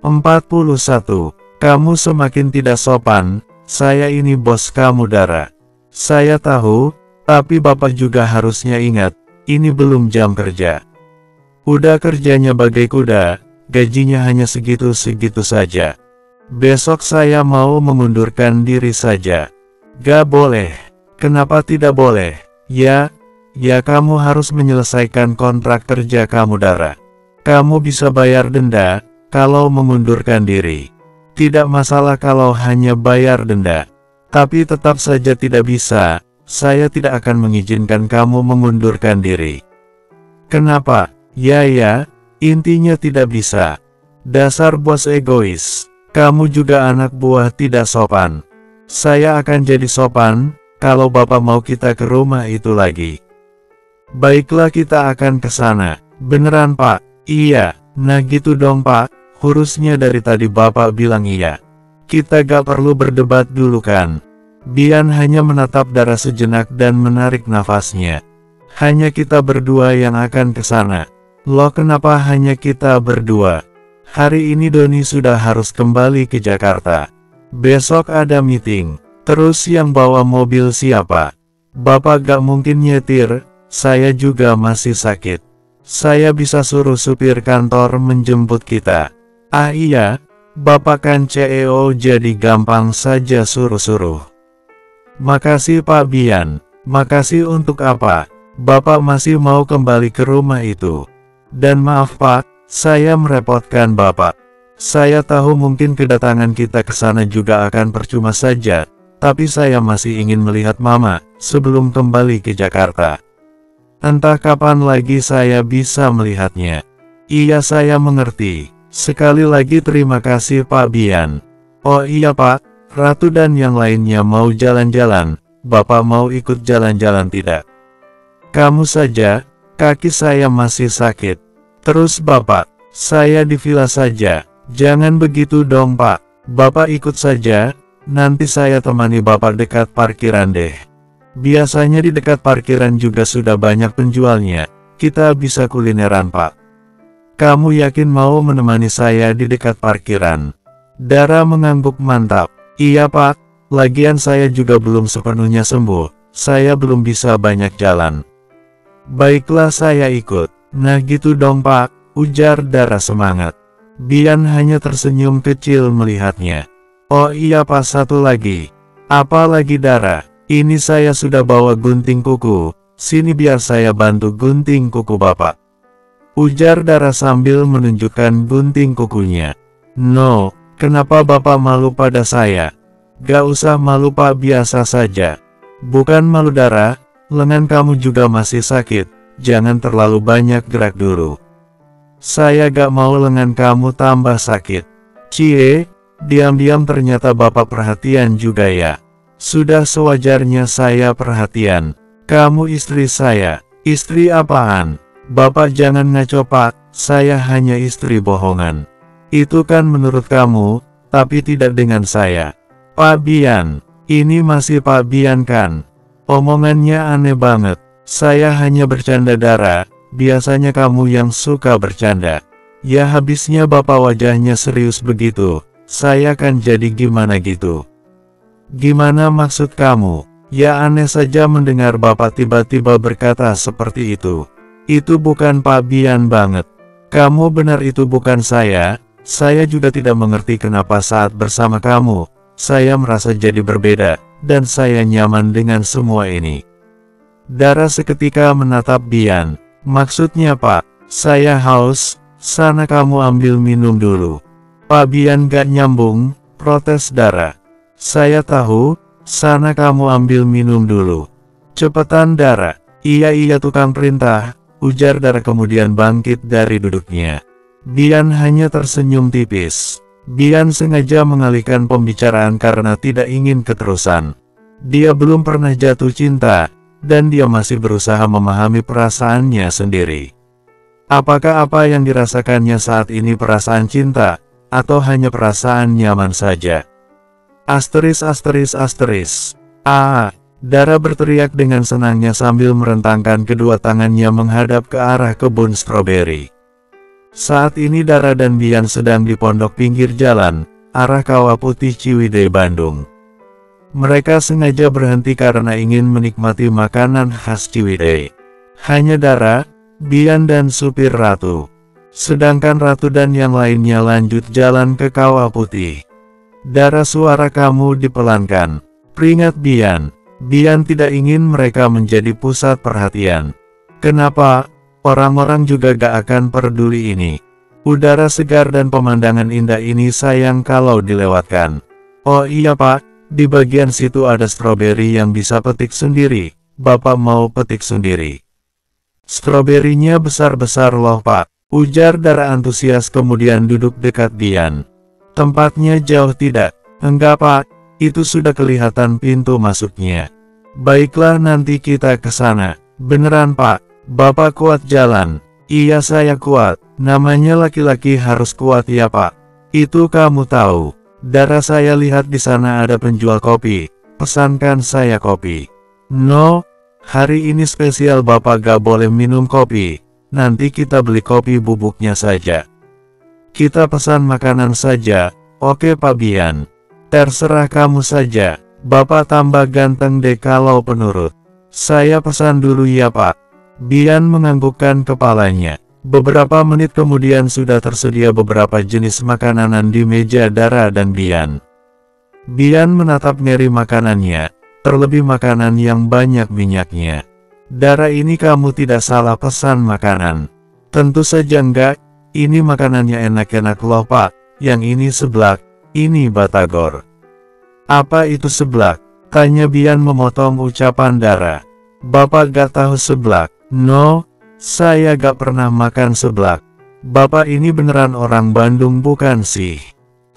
41. Kamu semakin tidak sopan, saya ini bos kamu Dara. Saya tahu, tapi Bapak juga harusnya ingat, ini belum jam kerja. Udah kerjanya bagai kuda, gajinya hanya segitu-segitu saja. Besok saya mau mengundurkan diri saja. Gak boleh. Kenapa tidak boleh? Ya kamu harus menyelesaikan kontrak kerja kamu Dara. Kamu bisa bayar denda, kalau mengundurkan diri. Tidak masalah kalau hanya bayar denda. Tapi tetap saja tidak bisa, saya tidak akan mengizinkan kamu mengundurkan diri. Kenapa? Ya, intinya tidak bisa. Dasar bos egois. Kamu juga anak buah tidak sopan. Saya akan jadi sopan, kalau Bapak mau kita ke rumah itu lagi. Baiklah kita akan ke sana. Beneran Pak? Iya, nah gitu dong Pak. Harusnya dari tadi Bapak bilang iya. Kita gak perlu berdebat dulu kan. Bian hanya menatap Dara sejenak dan menarik nafasnya. Hanya kita berdua yang akan ke sana. Loh kenapa hanya kita berdua? Hari ini Doni sudah harus kembali ke Jakarta. Besok ada meeting. Terus yang bawa mobil siapa? Bapak gak mungkin nyetir, saya juga masih sakit. Saya bisa suruh supir kantor menjemput kita. Ah iya, Bapak kan CEO jadi gampang saja suruh-suruh. Makasih Pak Bian. Makasih untuk apa? Bapak masih mau kembali ke rumah itu. Dan maaf Pak, saya merepotkan Bapak. Saya tahu mungkin kedatangan kita ke sana juga akan percuma saja, tapi saya masih ingin melihat Mama sebelum kembali ke Jakarta. Entah kapan lagi saya bisa melihatnya. Iya saya mengerti. Sekali lagi terima kasih Pak Bian. Oh iya Pak, Ratu dan yang lainnya mau jalan-jalan. Bapak mau ikut jalan-jalan tidak? Kamu saja, kaki saya masih sakit. Terus Bapak, saya di villa saja. Jangan begitu dong Pak. Bapak ikut saja, nanti saya temani Bapak dekat parkiran deh. Biasanya di dekat parkiran juga sudah banyak penjualnya. Kita bisa kulineran Pak. Kamu yakin mau menemani saya di dekat parkiran? Dara mengangguk mantap. Iya Pak, lagian saya juga belum sepenuhnya sembuh. Saya belum bisa banyak jalan. Baiklah saya ikut. Nah gitu dong Pak, ujar Dara semangat. Bian hanya tersenyum kecil melihatnya. Oh iya Pak satu lagi. Apa lagi Dara? Ini saya sudah bawa gunting kuku. Sini biar saya bantu gunting kuku Bapak. Ujar Dara sambil menunjukkan gunting kukunya. No, kenapa Bapak malu pada saya? Gak usah malu Pak, biasa saja. Bukan malu Dara, lengan kamu juga masih sakit. Jangan terlalu banyak gerak dulu. Saya gak mau lengan kamu tambah sakit. Cie, diam-diam ternyata Bapak perhatian juga ya. Sudah sewajarnya saya perhatian. Kamu istri saya. Istri apaan? Bapak jangan ngaco Pak, saya hanya istri bohongan. Itu kan menurut kamu, tapi tidak dengan saya. Pak Bian, ini masih Pak Bian kan? Omongannya aneh banget. Saya hanya bercanda Dara, biasanya kamu yang suka bercanda. Ya habisnya Bapak wajahnya serius begitu, saya kan jadi gimana gitu. Gimana maksud kamu? Ya aneh saja mendengar Bapak tiba-tiba berkata seperti itu. Itu bukan Pak Bian banget. Kamu benar itu bukan saya juga tidak mengerti kenapa saat bersama kamu, saya merasa jadi berbeda, dan saya nyaman dengan semua ini. Dara seketika menatap Bian. Maksudnya Pak, saya haus, sana kamu ambil minum dulu. Pak Bian gak nyambung, protes Dara. Saya tahu, sana kamu ambil minum dulu. Cepetan Dara. Iya tukang perintah. Ujar Dara kemudian bangkit dari duduknya. Bian hanya tersenyum tipis. Bian sengaja mengalihkan pembicaraan karena tidak ingin keterusan. Dia belum pernah jatuh cinta, dan dia masih berusaha memahami perasaannya sendiri. Apakah apa yang dirasakannya saat ini perasaan cinta, atau hanya perasaan nyaman saja? Asteris. Dara berteriak dengan senangnya sambil merentangkan kedua tangannya menghadap ke arah kebun stroberi. Saat ini Dara dan Bian sedang di pondok pinggir jalan, arah Kawah Putih Ciwidey, Bandung. Mereka sengaja berhenti karena ingin menikmati makanan khas Ciwidey. Hanya Dara, Bian dan supir Ratu. Sedangkan Ratu dan yang lainnya lanjut jalan ke Kawah Putih. Dara, suara kamu dipelankan. Peringat Bian. Bian tidak ingin mereka menjadi pusat perhatian. Kenapa? Orang-orang juga gak akan peduli ini. Udara segar dan pemandangan indah ini sayang kalau dilewatkan. Oh iya Pak, di bagian situ ada stroberi yang bisa petik sendiri. Bapak mau petik sendiri? Stroberinya besar-besar loh Pak, ujar Dara antusias kemudian duduk dekat Bian. Tempatnya jauh tidak? Enggak Pak, itu sudah kelihatan pintu masuknya. Baiklah, nanti kita ke sana. Beneran Pak? Bapak kuat jalan? Iya saya kuat, namanya laki-laki harus kuat ya Pak. Itu kamu tahu. Dara, saya lihat di sana ada penjual kopi, pesankan saya kopi. No, hari ini spesial Bapak gak boleh minum kopi, nanti kita beli kopi bubuknya saja. Kita pesan makanan saja, oke Pak Bian. Terserah kamu saja, Bapak tambah ganteng deh kalau penurut. Saya pesan dulu ya Pak. Bian menganggukkan kepalanya. Beberapa menit kemudian sudah tersedia beberapa jenis makanan di meja Dara dan Bian. Bian menatap ngeri makanannya, terlebih makanan yang banyak minyaknya. Dara, ini kamu tidak salah pesan makanan. Tentu saja enggak, ini makanannya enak-enak loh Pak, yang ini seblak, ini batagor. Apa itu seblak? Tanya Bian memotong ucapan Dara. Bapak gak tahu seblak? No, saya gak pernah makan seblak. Bapak ini beneran orang Bandung bukan sih?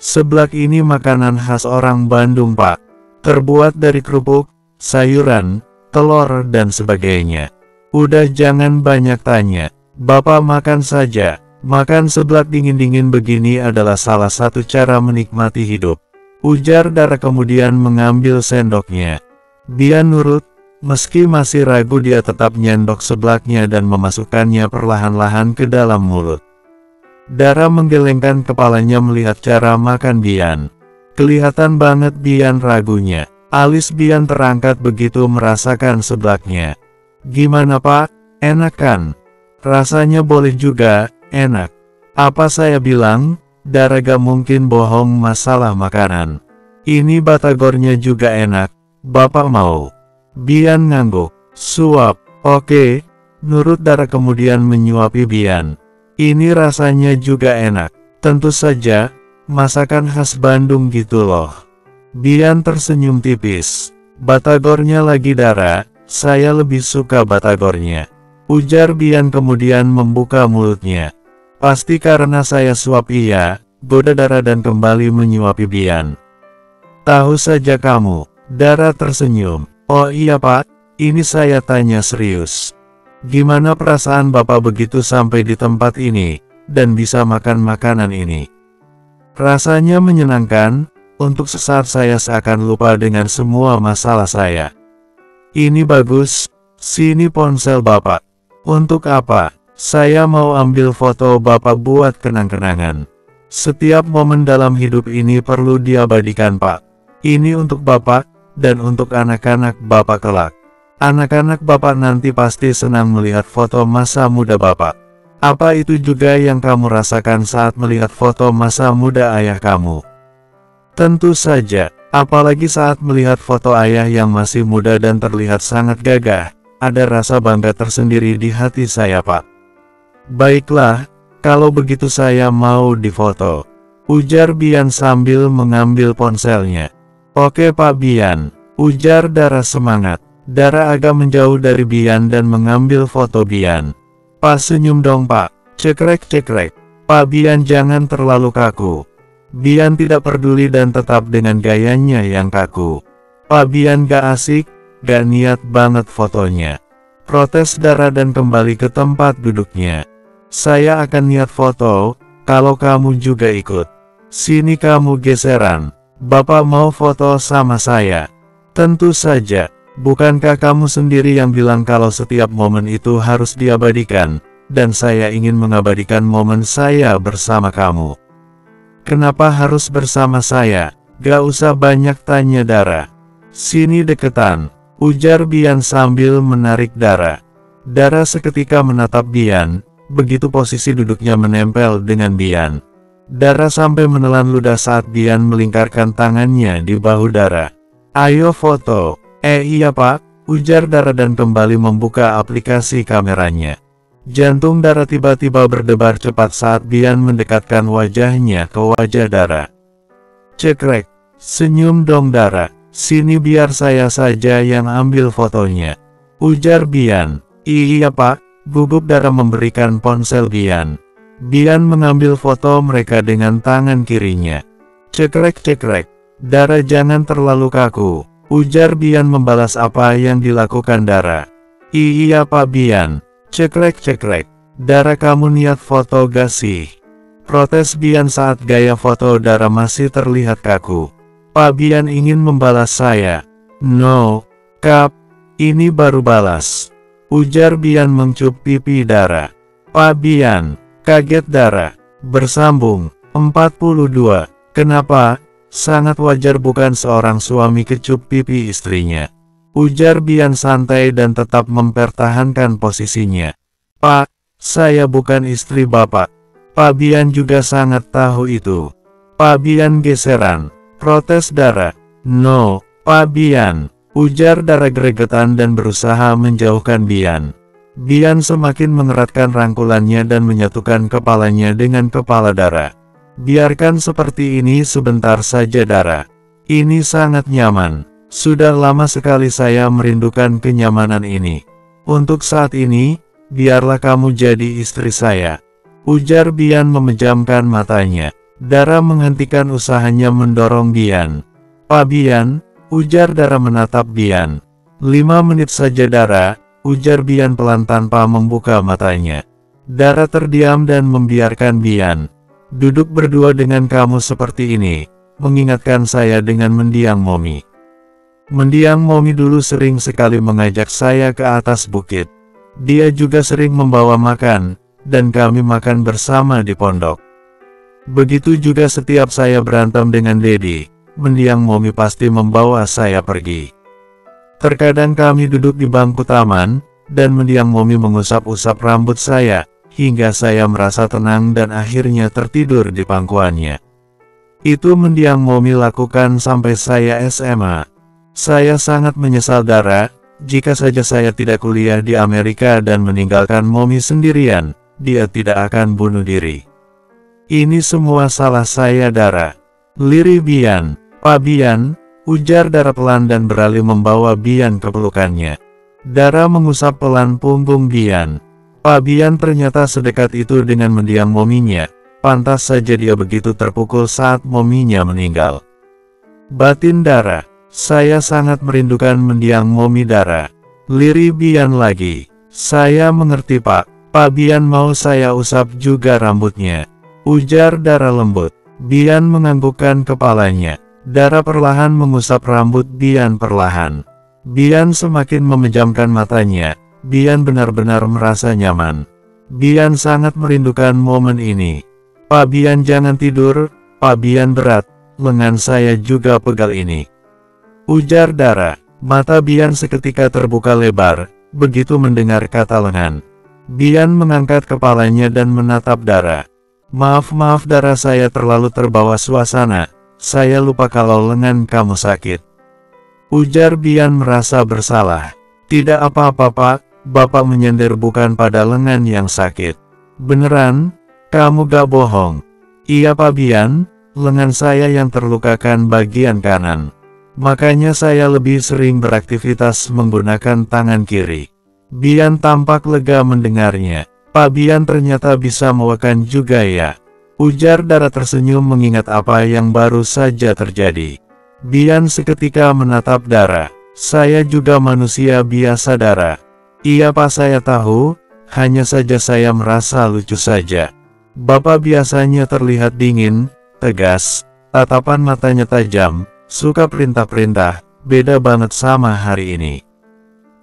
Seblak ini makanan khas orang Bandung Pak. Terbuat dari kerupuk, sayuran, telur dan sebagainya. Udah jangan banyak tanya, Bapak makan saja. Makan seblak dingin-dingin begini adalah salah satu cara menikmati hidup, ujar Dara kemudian mengambil sendoknya. Bian nurut. Meski masih ragu, dia tetap nyendok seblaknya dan memasukkannya perlahan-lahan ke dalam mulut. Dara menggelengkan kepalanya melihat cara makan Bian. Kelihatan banget Bian ragunya. Alis Bian terangkat begitu merasakan seblaknya. Gimana Pak? Enak kan? Rasanya boleh juga, enak. Apa saya bilang? Dara gak mungkin bohong masalah makanan. Ini batagornya juga enak. Bapak mau? Bian ngangguk. Suap. Oke. Nurut Dara kemudian menyuapi Bian. Ini rasanya juga enak. Tentu saja, masakan khas Bandung gitu loh. Bian tersenyum tipis. Batagornya lagi Dara, saya lebih suka batagornya, ujar Bian kemudian membuka mulutnya. Pasti karena saya suap iya, goda Dara dan kembali menyuapi Bian. Tahu saja kamu. Dara tersenyum. Oh iya Pak, ini saya tanya serius. Gimana perasaan Bapak begitu sampai di tempat ini, dan bisa makan makanan ini? Rasanya menyenangkan, untuk sesaat saya seakan lupa dengan semua masalah saya. Ini bagus, sini ponsel Bapak. Untuk apa? Saya mau ambil foto Bapak buat kenang-kenangan. Setiap momen dalam hidup ini perlu diabadikan Pak. Ini untuk Bapak, dan untuk anak-anak Bapak kelak. Anak-anak Bapak nanti pasti senang melihat foto masa muda Bapak. Apa itu juga yang kamu rasakan saat melihat foto masa muda ayah kamu? Tentu saja, apalagi saat melihat foto ayah yang masih muda dan terlihat sangat gagah, ada rasa bangga tersendiri di hati saya Pak. Baiklah, kalau begitu saya mau difoto, ujar Bian sambil mengambil ponselnya. Oke Pak Bian, ujar Dara semangat. Dara agak menjauh dari Bian dan mengambil foto Bian. Pak senyum dong Pak, cekrek-cekrek. Pak Bian jangan terlalu kaku. Bian tidak peduli dan tetap dengan gayanya yang kaku. Pak Bian gak asik, gak niat banget fotonya, protes Dara dan kembali ke tempat duduknya. Saya akan niat foto, kalau kamu juga ikut. Sini kamu geseran. Bapak mau foto sama saya. Tentu saja, bukankah kamu sendiri yang bilang kalau setiap momen itu harus diabadikan? dan saya ingin mengabadikan momen saya bersama kamu. Kenapa harus bersama saya? Gak usah banyak tanya Dara. Sini deketan, ujar Bian sambil menarik Dara. Dara seketika menatap Bian, begitu posisi duduknya menempel dengan Bian. Dara sampai menelan ludah saat Bian melingkarkan tangannya di bahu Dara. Ayo foto. Iya pak, ujar Dara dan kembali membuka aplikasi kameranya. Jantung Dara tiba-tiba berdebar cepat saat Bian mendekatkan wajahnya ke wajah Dara. Cekrek, senyum dong Dara, sini biar saya saja yang ambil fotonya, ujar Bian. Iya pak, gugup Dara memberikan ponsel Bian. Bian mengambil foto mereka dengan tangan kirinya. Cekrek, Dara jangan terlalu kaku, ujar Bian membalas apa yang dilakukan Dara. Iya pak Bian, cekrek, Dara kamu niat foto gak sih? Protes Bian saat gaya foto Dara masih terlihat kaku. Pak Bian ingin membalas saya. No, Kap, ini baru balas, ujar Bian mencup pipi Dara. Pak Bian, kaget Dara. Bersambung, 42. Kenapa? Sangat wajar bukan seorang suami kecup pipi istrinya, ujar Bian santai dan tetap mempertahankan posisinya. Pak, saya bukan istri bapak. Pak Bian juga sangat tahu itu. Pak Bian geseran, protes Dara. No, Pak Bian, ujar Dara gregetan dan berusaha menjauhkan Bian. Bian semakin mengeratkan rangkulannya dan menyatukan kepalanya dengan kepala Dara. Biarkan seperti ini sebentar saja Dara. Ini sangat nyaman. Sudah lama sekali saya merindukan kenyamanan ini. Untuk saat ini, biarlah kamu jadi istri saya, ujar Bian memejamkan matanya. Dara menghentikan usahanya mendorong Bian. Pak Bian, ujar Dara menatap Bian. 5 menit saja Dara, ujar Bian pelan tanpa membuka matanya. Dara terdiam dan membiarkan Bian duduk berdua dengan kamu seperti ini, mengingatkan saya dengan mendiang Momi. Mendiang Momi dulu sering sekali mengajak saya ke atas bukit. Dia juga sering membawa makan, dan kami makan bersama di pondok. Begitu juga setiap saya berantem dengan Dedi, mendiang Momi pasti membawa saya pergi. Terkadang kami duduk di bangku taman, dan mendiang Momi mengusap-usap rambut saya, hingga saya merasa tenang dan akhirnya tertidur di pangkuannya. Itu mendiang Momi lakukan sampai saya SMA. Saya sangat menyesal Dara, jika saja saya tidak kuliah di Amerika dan meninggalkan Momi sendirian, dia tidak akan bunuh diri. Ini semua salah saya Dara. Lirih Bian. Pak Bian, ujar Dara pelan dan beralih membawa Bian ke pelukannya. Dara mengusap pelan punggung Bian. Pak Bian ternyata sedekat itu dengan mendiang Mominya, pantas saja dia begitu terpukul saat Mominya meninggal. Batin Dara, saya sangat merindukan mendiang Momi Dara. Lirih Bian lagi. Saya mengerti Pak. Pak Bian mau saya usap juga rambutnya, ujar Dara lembut. Bian menganggukkan kepalanya. Dara perlahan mengusap rambut Bian perlahan. Bian semakin memejamkan matanya. Bian benar-benar merasa nyaman. Bian sangat merindukan momen ini. Pak Bian jangan tidur, Pak Bian berat, lengan saya juga pegal ini, ujar Dara. Mata Bian seketika terbuka lebar, begitu mendengar kata lengan. Bian mengangkat kepalanya dan menatap Dara. Maaf Dara, saya terlalu terbawa suasana, saya lupa kalau lengan kamu sakit, ujar Bian merasa bersalah. Tidak apa-apa Pak, Bapak menyender bukan pada lengan yang sakit. Beneran? Kamu gak bohong? Iya Pak Bian, lengan saya yang terlukakan bagian kanan. Makanya saya lebih sering beraktivitas menggunakan tangan kiri. Bian tampak lega mendengarnya. Pak Bian ternyata bisa makan juga ya, ujar Dara tersenyum mengingat apa yang baru saja terjadi. Bian seketika menatap Dara. Saya juga manusia biasa Dara. Iya Pak, saya tahu, hanya saja saya merasa lucu saja. Bapak biasanya terlihat dingin, tegas, tatapan matanya tajam, suka perintah-perintah, beda banget sama hari ini.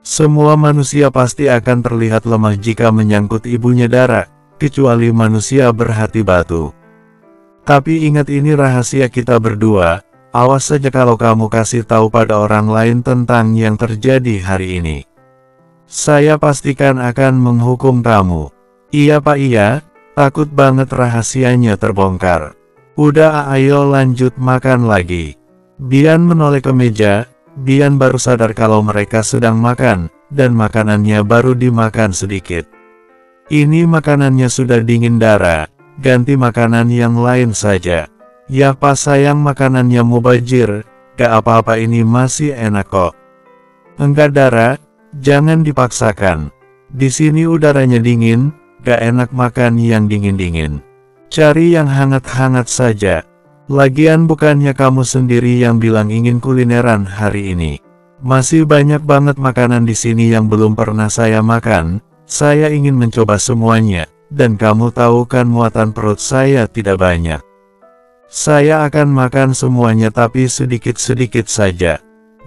Semua manusia pasti akan terlihat lemah jika menyangkut ibunya Dara, kecuali manusia berhati batu. Tapi ingat, ini rahasia kita berdua, awas saja kalau kamu kasih tahu pada orang lain tentang yang terjadi hari ini. Saya pastikan akan menghukum kamu. Iya Pak, iya, takut banget rahasianya terbongkar. Udah, ayo lanjut makan lagi. Bian menoleh ke meja. Bian baru sadar kalau mereka sedang makan, dan makanannya baru dimakan sedikit. Ini makanannya sudah dingin Dara, ganti makanan yang lain saja. Ya Pak, sayang, makanannya mubazir, gak apa-apa, ini masih enak kok. Enggak Dara, jangan dipaksakan. Di sini udaranya dingin, gak enak makan yang dingin-dingin. Cari yang hangat-hangat saja. Lagian bukannya kamu sendiri yang bilang ingin kulineran hari ini. Masih banyak banget makanan di sini yang belum pernah saya makan. Saya ingin mencoba semuanya, dan kamu tahu kan muatan perut saya tidak banyak. Saya akan makan semuanya tapi sedikit-sedikit saja.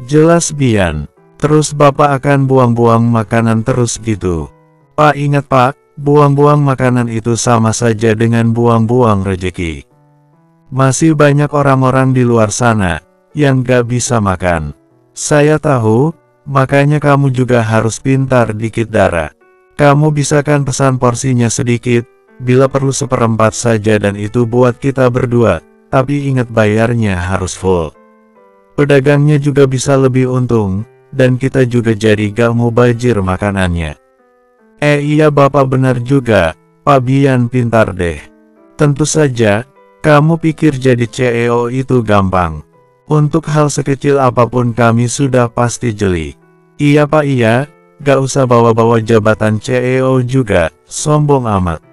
Jelas Bian. Terus Bapak akan buang-buang makanan terus gitu? Pak, ingat Pak, buang-buang makanan itu sama saja dengan buang-buang rezeki. Masih banyak orang-orang di luar sana yang gak bisa makan. Saya tahu, makanya kamu juga harus pintar dikit Dara. Kamu bisa kan pesan porsinya sedikit, bila perlu 1/4 saja, dan itu buat kita berdua, tapi ingat bayarnya harus full. Pedagangnya juga bisa lebih untung, dan kita juga jadi gak mubazir makanannya. Iya Bapak, benar juga, Pak Bian pintar deh. Tentu saja. Kamu pikir jadi CEO itu gampang? Untuk hal sekecil apapun kami sudah pasti jeli. Iya Pak, iya, gak usah bawa-bawa jabatan CEO juga, sombong amat.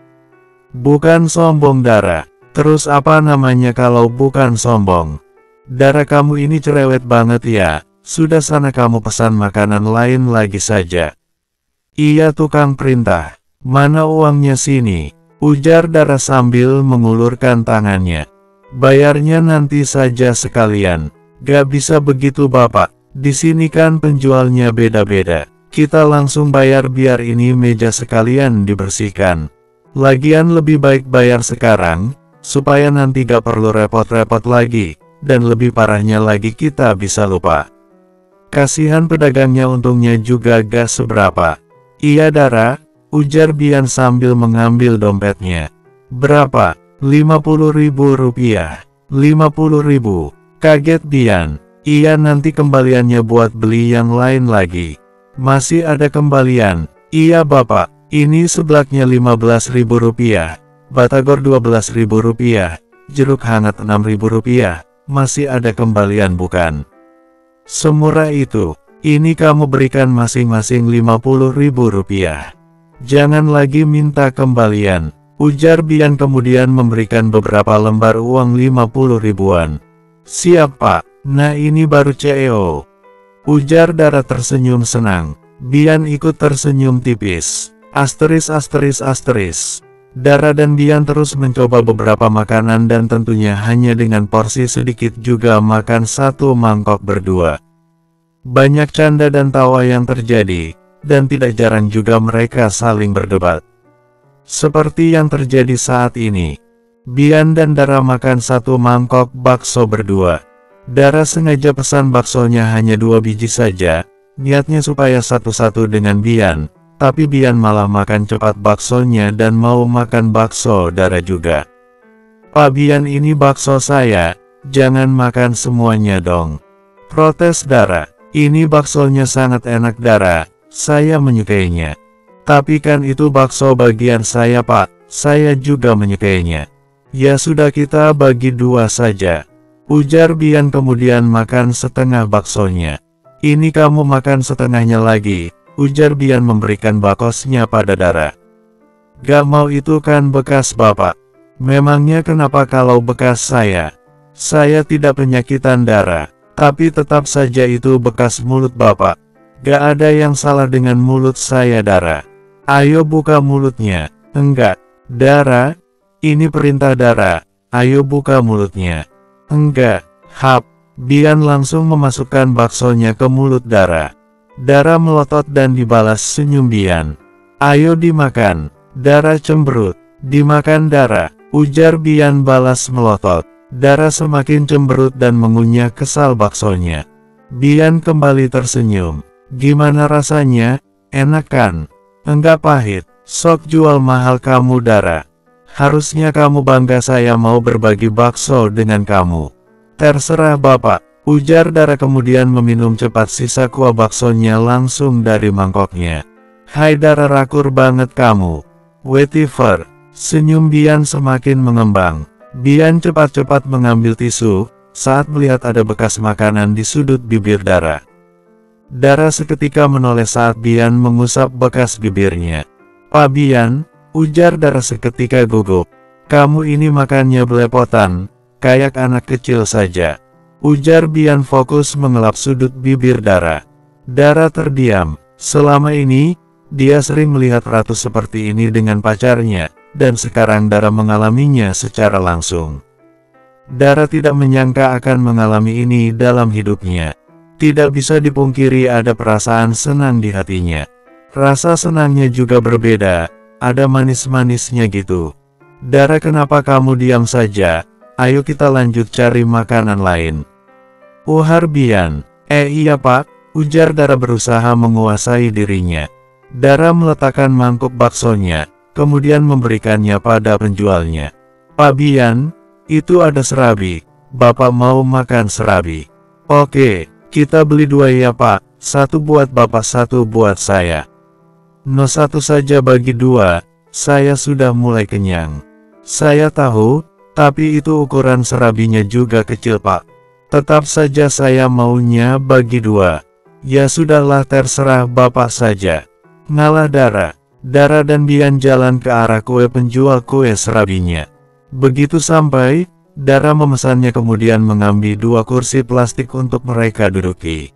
Bukan sombong Dara, terus apa namanya kalau bukan sombong? Dara, kamu ini cerewet banget ya, sudah sana kamu pesan makanan lain lagi saja. Iya tukang perintah, mana uangnya sini? Ujar Dara sambil mengulurkan tangannya. Bayarnya nanti saja sekalian. Gak bisa begitu Bapak, di sini kan penjualnya beda-beda. Kita langsung bayar biar ini meja sekalian dibersihkan. Lagian lebih baik bayar sekarang, supaya nanti gak perlu repot-repot lagi, dan lebih parahnya lagi kita bisa lupa. Kasihan pedagangnya, untungnya juga gak seberapa. Iya Dara, ujar Bian sambil mengambil dompetnya. Berapa? 50.000 rupiah. 50.000. Kaget Bian. Iya, nanti kembaliannya buat beli yang lain lagi. Masih ada kembalian? Iya Bapak, ini seblaknya 15.000 rupiah. Batagor 12.000 rupiah. Jeruk hangat 6.000 rupiah. Masih ada kembalian bukan? Semurah itu. Ini kamu berikan masing-masing 50.000 rupiah. Jangan lagi minta kembalian, ujar Bian kemudian memberikan beberapa lembar uang 50 ribuan. Siap Pak, nah ini baru CEO. Ujar Dara tersenyum senang. Bian ikut tersenyum tipis. Asteris. Dara dan Bian terus mencoba beberapa makanan dan tentunya hanya dengan porsi sedikit juga makan satu mangkok berdua. Banyak canda dan tawa yang terjadi. Dan tidak jarang juga mereka saling berdebat. Seperti yang terjadi saat ini. Bian dan Dara makan satu mangkok bakso berdua. Dara sengaja pesan baksonya hanya 2 biji saja, niatnya supaya satu-satu dengan Bian, tapi Bian malah makan cepat baksonya dan mau makan bakso Dara juga. Pak Bian, ini bakso saya, jangan makan semuanya dong. Protes Dara. Ini baksonya sangat enak Dara. Saya menyukainya. Tapi kan itu bakso bagian saya Pak, saya juga menyukainya. Ya sudah, kita bagi 2 saja. Ujar Bian kemudian makan setengah baksonya. Ini kamu makan setengahnya lagi, ujar Bian memberikan bakosnya pada Dara. Gak mau, itu kan bekas Bapak. Memangnya kenapa kalau bekas saya? Saya tidak penyakitan Dara, tapi tetap saja itu bekas mulut Bapak. Gak ada yang salah dengan mulut saya Dara. Ayo buka mulutnya. Enggak. Dara, ini perintah Dara. Ayo buka mulutnya. Enggak. Hap. Bian langsung memasukkan baksonya ke mulut Dara. Dara melotot dan dibalas senyum Bian. Ayo dimakan. Dara cemberut. Dimakan Dara, ujar Bian balas melotot. Dara semakin cemberut dan mengunyah kesal baksonya. Bian kembali tersenyum. Gimana rasanya? Enak kan? Enggak pahit. Sok jual mahal kamu Dara. Harusnya kamu bangga saya mau berbagi bakso dengan kamu. Terserah Bapak, ujar Dara kemudian meminum cepat sisa kuah baksonya langsung dari mangkoknya. Hai Dara, rakur banget kamu. Whatever. Senyum Bian semakin mengembang. Bian cepat-cepat mengambil tisu, saat melihat ada bekas makanan di sudut bibir Dara. Dara seketika menoleh saat Bian mengusap bekas bibirnya. Pak Bian, ujar Dara seketika gugup. Kamu ini makannya belepotan, kayak anak kecil saja. Ujar Bian fokus mengelap sudut bibir Dara. Dara terdiam. Selama ini, dia sering melihat Ratu seperti ini dengan pacarnya, dan sekarang Dara mengalaminya secara langsung. Dara tidak menyangka akan mengalami ini dalam hidupnya. Tidak bisa dipungkiri ada perasaan senang di hatinya. Rasa senangnya juga berbeda, ada manis-manisnya gitu. Dara, kenapa kamu diam saja? Ayo kita lanjut cari makanan lain. Uhar Bian. Iya Pak, ujar Dara berusaha menguasai dirinya. Dara meletakkan mangkuk baksonya, kemudian memberikannya pada penjualnya. Pak Bian, itu ada serabi. Bapak mau makan serabi? Oke, kita beli 2 ya Pak, 1 buat Bapak 1 buat saya. No, 1 saja bagi 2, saya sudah mulai kenyang. Saya tahu, tapi itu ukuran serabinya juga kecil Pak. Tetap saja saya maunya bagi 2. Ya sudahlah, terserah Bapak saja. Ngalah Dara. Dara dan Bian jalan ke arah kue penjual kue serabinya. Begitu sampai, Dara memesannya kemudian mengambil 2 kursi plastik untuk mereka duduki.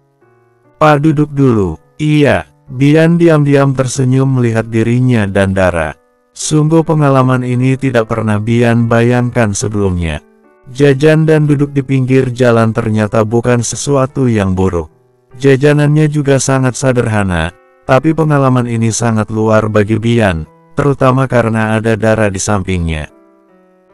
Pak, duduk dulu. Iya. Bian diam-diam tersenyum melihat dirinya dan Dara. Sungguh pengalaman ini tidak pernah Bian bayangkan sebelumnya. Jajan dan duduk di pinggir jalan ternyata bukan sesuatu yang buruk. Jajanannya juga sangat sederhana, tapi pengalaman ini sangat luar bagi Bian, terutama karena ada Dara di sampingnya.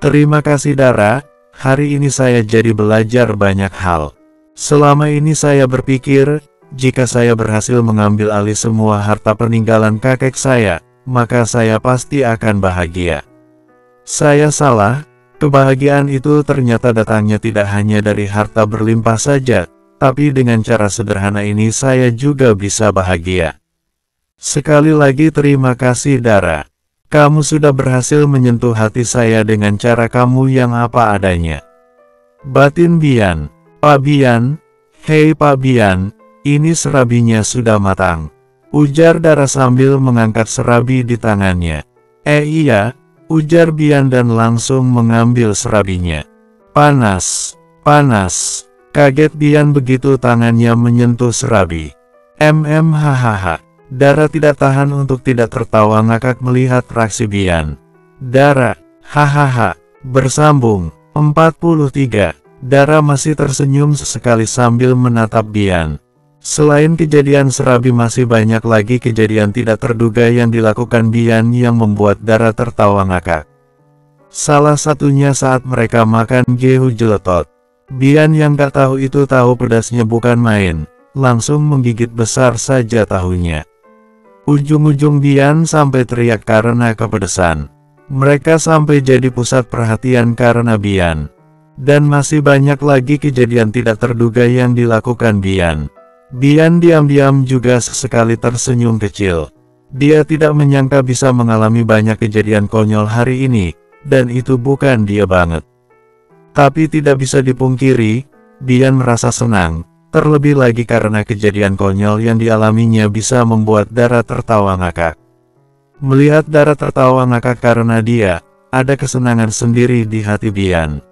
Terima kasih Dara, hari ini saya jadi belajar banyak hal. Selama ini saya berpikir, jika saya berhasil mengambil alih semua harta peninggalan kakek saya, maka saya pasti akan bahagia. Saya salah, kebahagiaan itu ternyata datangnya tidak hanya dari harta berlimpah saja, tapi dengan cara sederhana ini saya juga bisa bahagia. Sekali lagi terima kasih Dara. Kamu sudah berhasil menyentuh hati saya dengan cara kamu yang apa adanya. Batin Bian. Pak Bian, hei Pak Bian, ini serabinya sudah matang. Ujar Dara sambil mengangkat serabi di tangannya. Iya, ujar Bian dan langsung mengambil serabinya. Panas, panas. Kaget Bian begitu tangannya menyentuh serabi. Hahaha. Dara tidak tahan untuk tidak tertawa ngakak melihat reaksi Bian. Dara, hahaha, bersambung. 43. Dara masih tersenyum sesekali sambil menatap Bian. Selain kejadian serabi masih banyak lagi kejadian tidak terduga yang dilakukan Bian yang membuat Dara tertawa ngakak. Salah satunya saat mereka makan gehu jeletot. Bian yang gak tahu itu tahu pedasnya bukan main, langsung menggigit besar saja tahunya. Ujung-ujung Bian sampai teriak karena kepedesan. Mereka sampai jadi pusat perhatian karena Bian. Dan masih banyak lagi kejadian tidak terduga yang dilakukan Bian. Bian diam-diam juga sesekali tersenyum kecil. Dia tidak menyangka bisa mengalami banyak kejadian konyol hari ini, dan itu bukan dia banget. Tapi tidak bisa dipungkiri, Bian merasa senang, terlebih lagi karena kejadian konyol yang dialaminya bisa membuat Dara tertawa ngakak. Melihat Dara tertawa ngakak karena dia, ada kesenangan sendiri di hati Bian.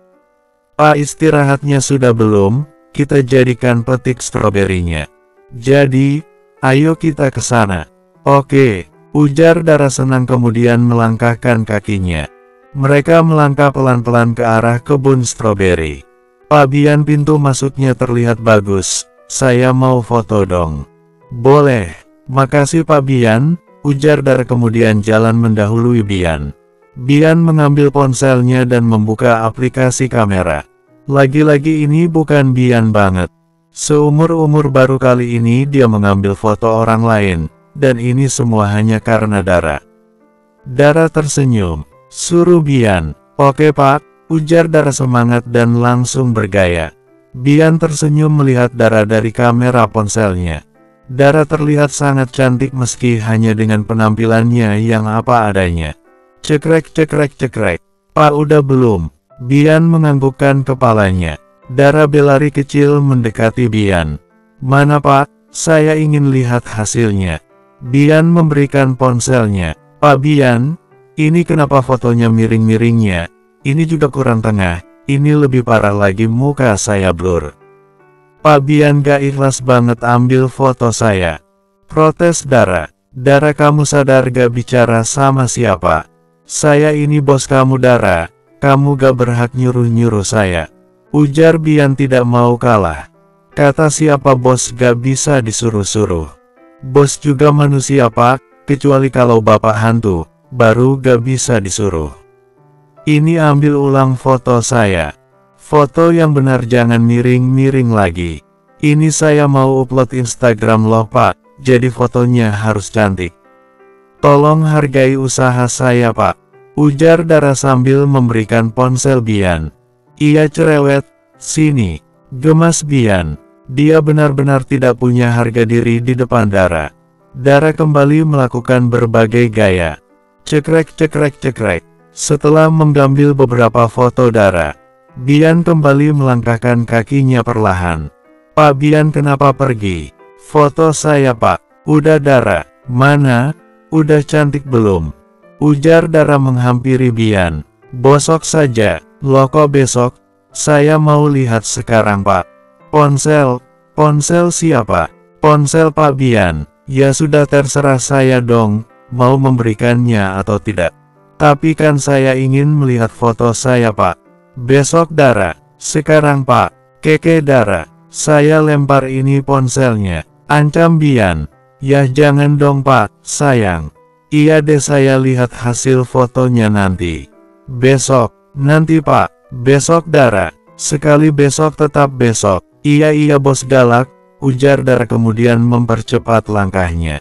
Pak, istirahatnya sudah belum? Kita jadikan petik stroberinya. Jadi, ayo kita ke sana. Oke, ujar Dara senang kemudian melangkahkan kakinya. Mereka melangkah pelan-pelan ke arah kebun stroberi. Pak Bian, pintu masuknya terlihat bagus. Saya mau foto dong. Boleh. Makasih Pak Bian, ujar Dara kemudian jalan mendahului Bian. Bian mengambil ponselnya dan membuka aplikasi kamera. Lagi-lagi ini bukan Bian banget. Seumur-umur baru kali ini dia mengambil foto orang lain, dan ini semua hanya karena Dara. Dara tersenyum. Suruh Bian. Oke Pak, ujar Dara semangat dan langsung bergaya. Bian tersenyum melihat Dara dari kamera ponselnya. Dara terlihat sangat cantik meski hanya dengan penampilannya yang apa adanya. Cekrek cekrek cekrek. Pak udah belum? Bian menganggukkan kepalanya. Dara berlari kecil mendekati Bian. Mana Pak? Saya ingin lihat hasilnya. Bian memberikan ponselnya. Pak Bian, ini kenapa fotonya miring-miringnya? Ini juga kurang tengah. Ini lebih parah lagi muka saya blur. Pak Bian gak ikhlas banget ambil foto saya. Protes Dara. Dara kamu sadar gak bicara sama siapa? Saya ini bos kamu Dara. Kamu gak berhak nyuruh-nyuruh saya. Ujar Bian tidak mau kalah. Kata siapa bos gak bisa disuruh-suruh. Bos juga manusia Pak, kecuali kalau bapak hantu, baru gak bisa disuruh. Ini ambil ulang foto saya. Foto yang benar jangan miring-miring lagi. Ini saya mau upload Instagram loh Pak, jadi fotonya harus cantik. Tolong hargai usaha saya Pak, ujar Dara sambil memberikan ponsel Bian. Iya cerewet, sini. Gemas Bian. Dia benar-benar tidak punya harga diri di depan Dara. Dara kembali melakukan berbagai gaya. Cekrek cekrek cekrek. Setelah mengambil beberapa foto Dara, Bian kembali melangkahkan kakinya perlahan. Pak Bian kenapa pergi? Foto saya Pak. Udah Dara. Mana? Udah cantik belum? Ujar Dara menghampiri Bian. Besok saja. Loh kok besok? Saya mau lihat sekarang Pak. Ponsel? Ponsel siapa? Ponsel Pak Bian. Ya sudah terserah saya dong, mau memberikannya atau tidak. Tapi kan saya ingin melihat foto saya Pak. Besok Dara. Sekarang Pak. Keke Dara. Saya lempar ini ponselnya. Ancam Bian. Ya jangan dong Pak, sayang. Iya deh saya lihat hasil fotonya nanti. Besok. Nanti Pak. Besok Dara. Sekali besok tetap besok. Iya bos galak. Ujar Dara kemudian mempercepat langkahnya.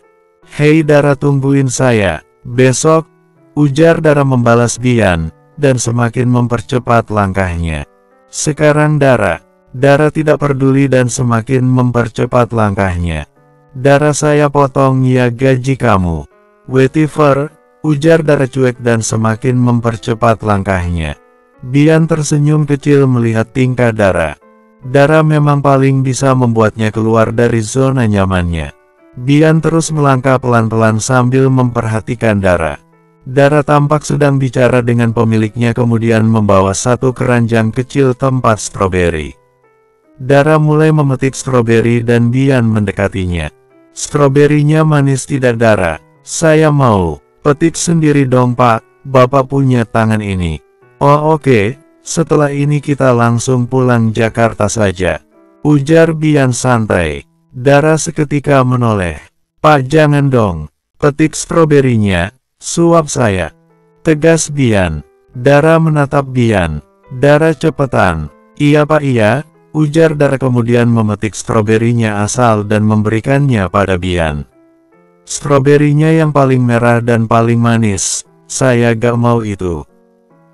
Hei Dara tungguin saya. Besok. Ujar Dara membalas Bian. Dan semakin mempercepat langkahnya. Sekarang Dara. Dara tidak peduli dan semakin mempercepat langkahnya. Dara saya potong ya gaji kamu. Whatever, ujar Dara cuek dan semakin mempercepat langkahnya. Bian tersenyum kecil melihat tingkah Dara. Dara memang paling bisa membuatnya keluar dari zona nyamannya. Bian terus melangkah pelan-pelan sambil memperhatikan Dara. Dara tampak sedang bicara dengan pemiliknya kemudian membawa satu keranjang kecil tempat stroberi. Dara mulai memetik stroberi dan Bian mendekatinya. Stroberinya manis tidak Dara? Saya mau. Petik sendiri dong Pak, Bapak punya tangan ini. Oh oke, setelah ini kita langsung pulang Jakarta saja. Ujar Bian santai. Dara seketika menoleh. Pak jangan dong, petik stroberinya. Suap saya. Tegas Bian. Dara menatap Bian. Dara cepetan. Iya Pak iya. Ujar Dara kemudian memetik stroberinya asal dan memberikannya pada Bian. Stroberinya yang paling merah dan paling manis. Saya gak mau itu.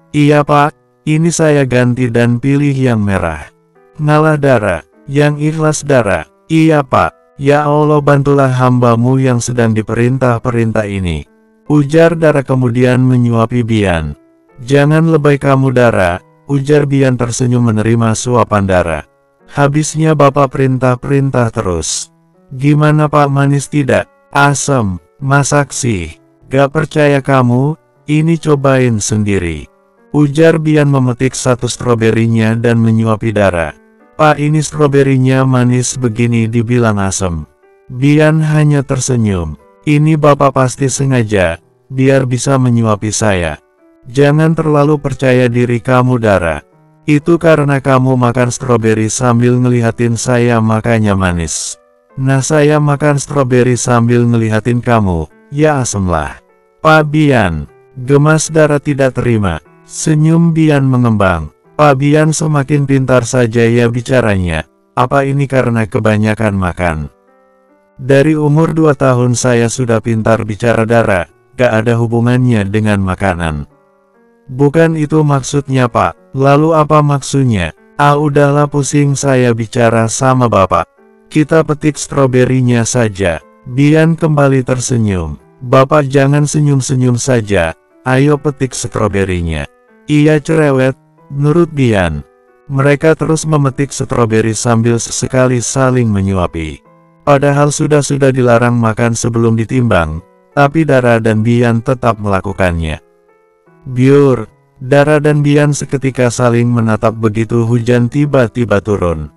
Iya Pak. Ini saya ganti dan pilih yang merah. Ngalah Dara. Yang ikhlas Dara. Iya Pak. Ya Allah bantulah hambamu yang sedang diperintah-perintah ini. Ujar Dara kemudian menyuapi Bian. Jangan lebay kamu Dara, ujar Bian tersenyum menerima suapan Dara. Habisnya Bapak perintah-perintah terus. Gimana Pak manis tidak? Asem, masak sih. Gak percaya kamu, ini cobain sendiri. Ujar Bian memetik satu stroberinya dan menyuapi Dara. Pak ini stroberinya manis begini dibilang asem. Bian hanya tersenyum. Ini Bapak pasti sengaja, biar bisa menyuapi saya. Jangan terlalu percaya diri kamu Dara. Itu karena kamu makan stroberi sambil ngelihatin saya makanya manis. Nah, saya makan stroberi sambil ngelihatin kamu, ya asemlah. Pak Bian, gemas Dara tidak terima. Senyum Bian mengembang. Pak Bian semakin pintar saja ya bicaranya. Apa ini karena kebanyakan makan? Dari umur 2 tahun saya sudah pintar bicara Dara, gak ada hubungannya dengan makanan. Bukan itu maksudnya Pak, lalu apa maksudnya? Ah udahlah pusing saya bicara sama Bapak. Kita petik stroberinya saja. Bian kembali tersenyum. Bapak jangan senyum-senyum saja, ayo petik stroberinya. Iya cerewet, nurut Bian. Mereka terus memetik stroberi sambil sesekali saling menyuapi. Padahal sudah dilarang makan sebelum ditimbang, tapi Dara dan Bian tetap melakukannya. Biur, Dara dan Bian seketika saling menatap begitu hujan tiba-tiba turun.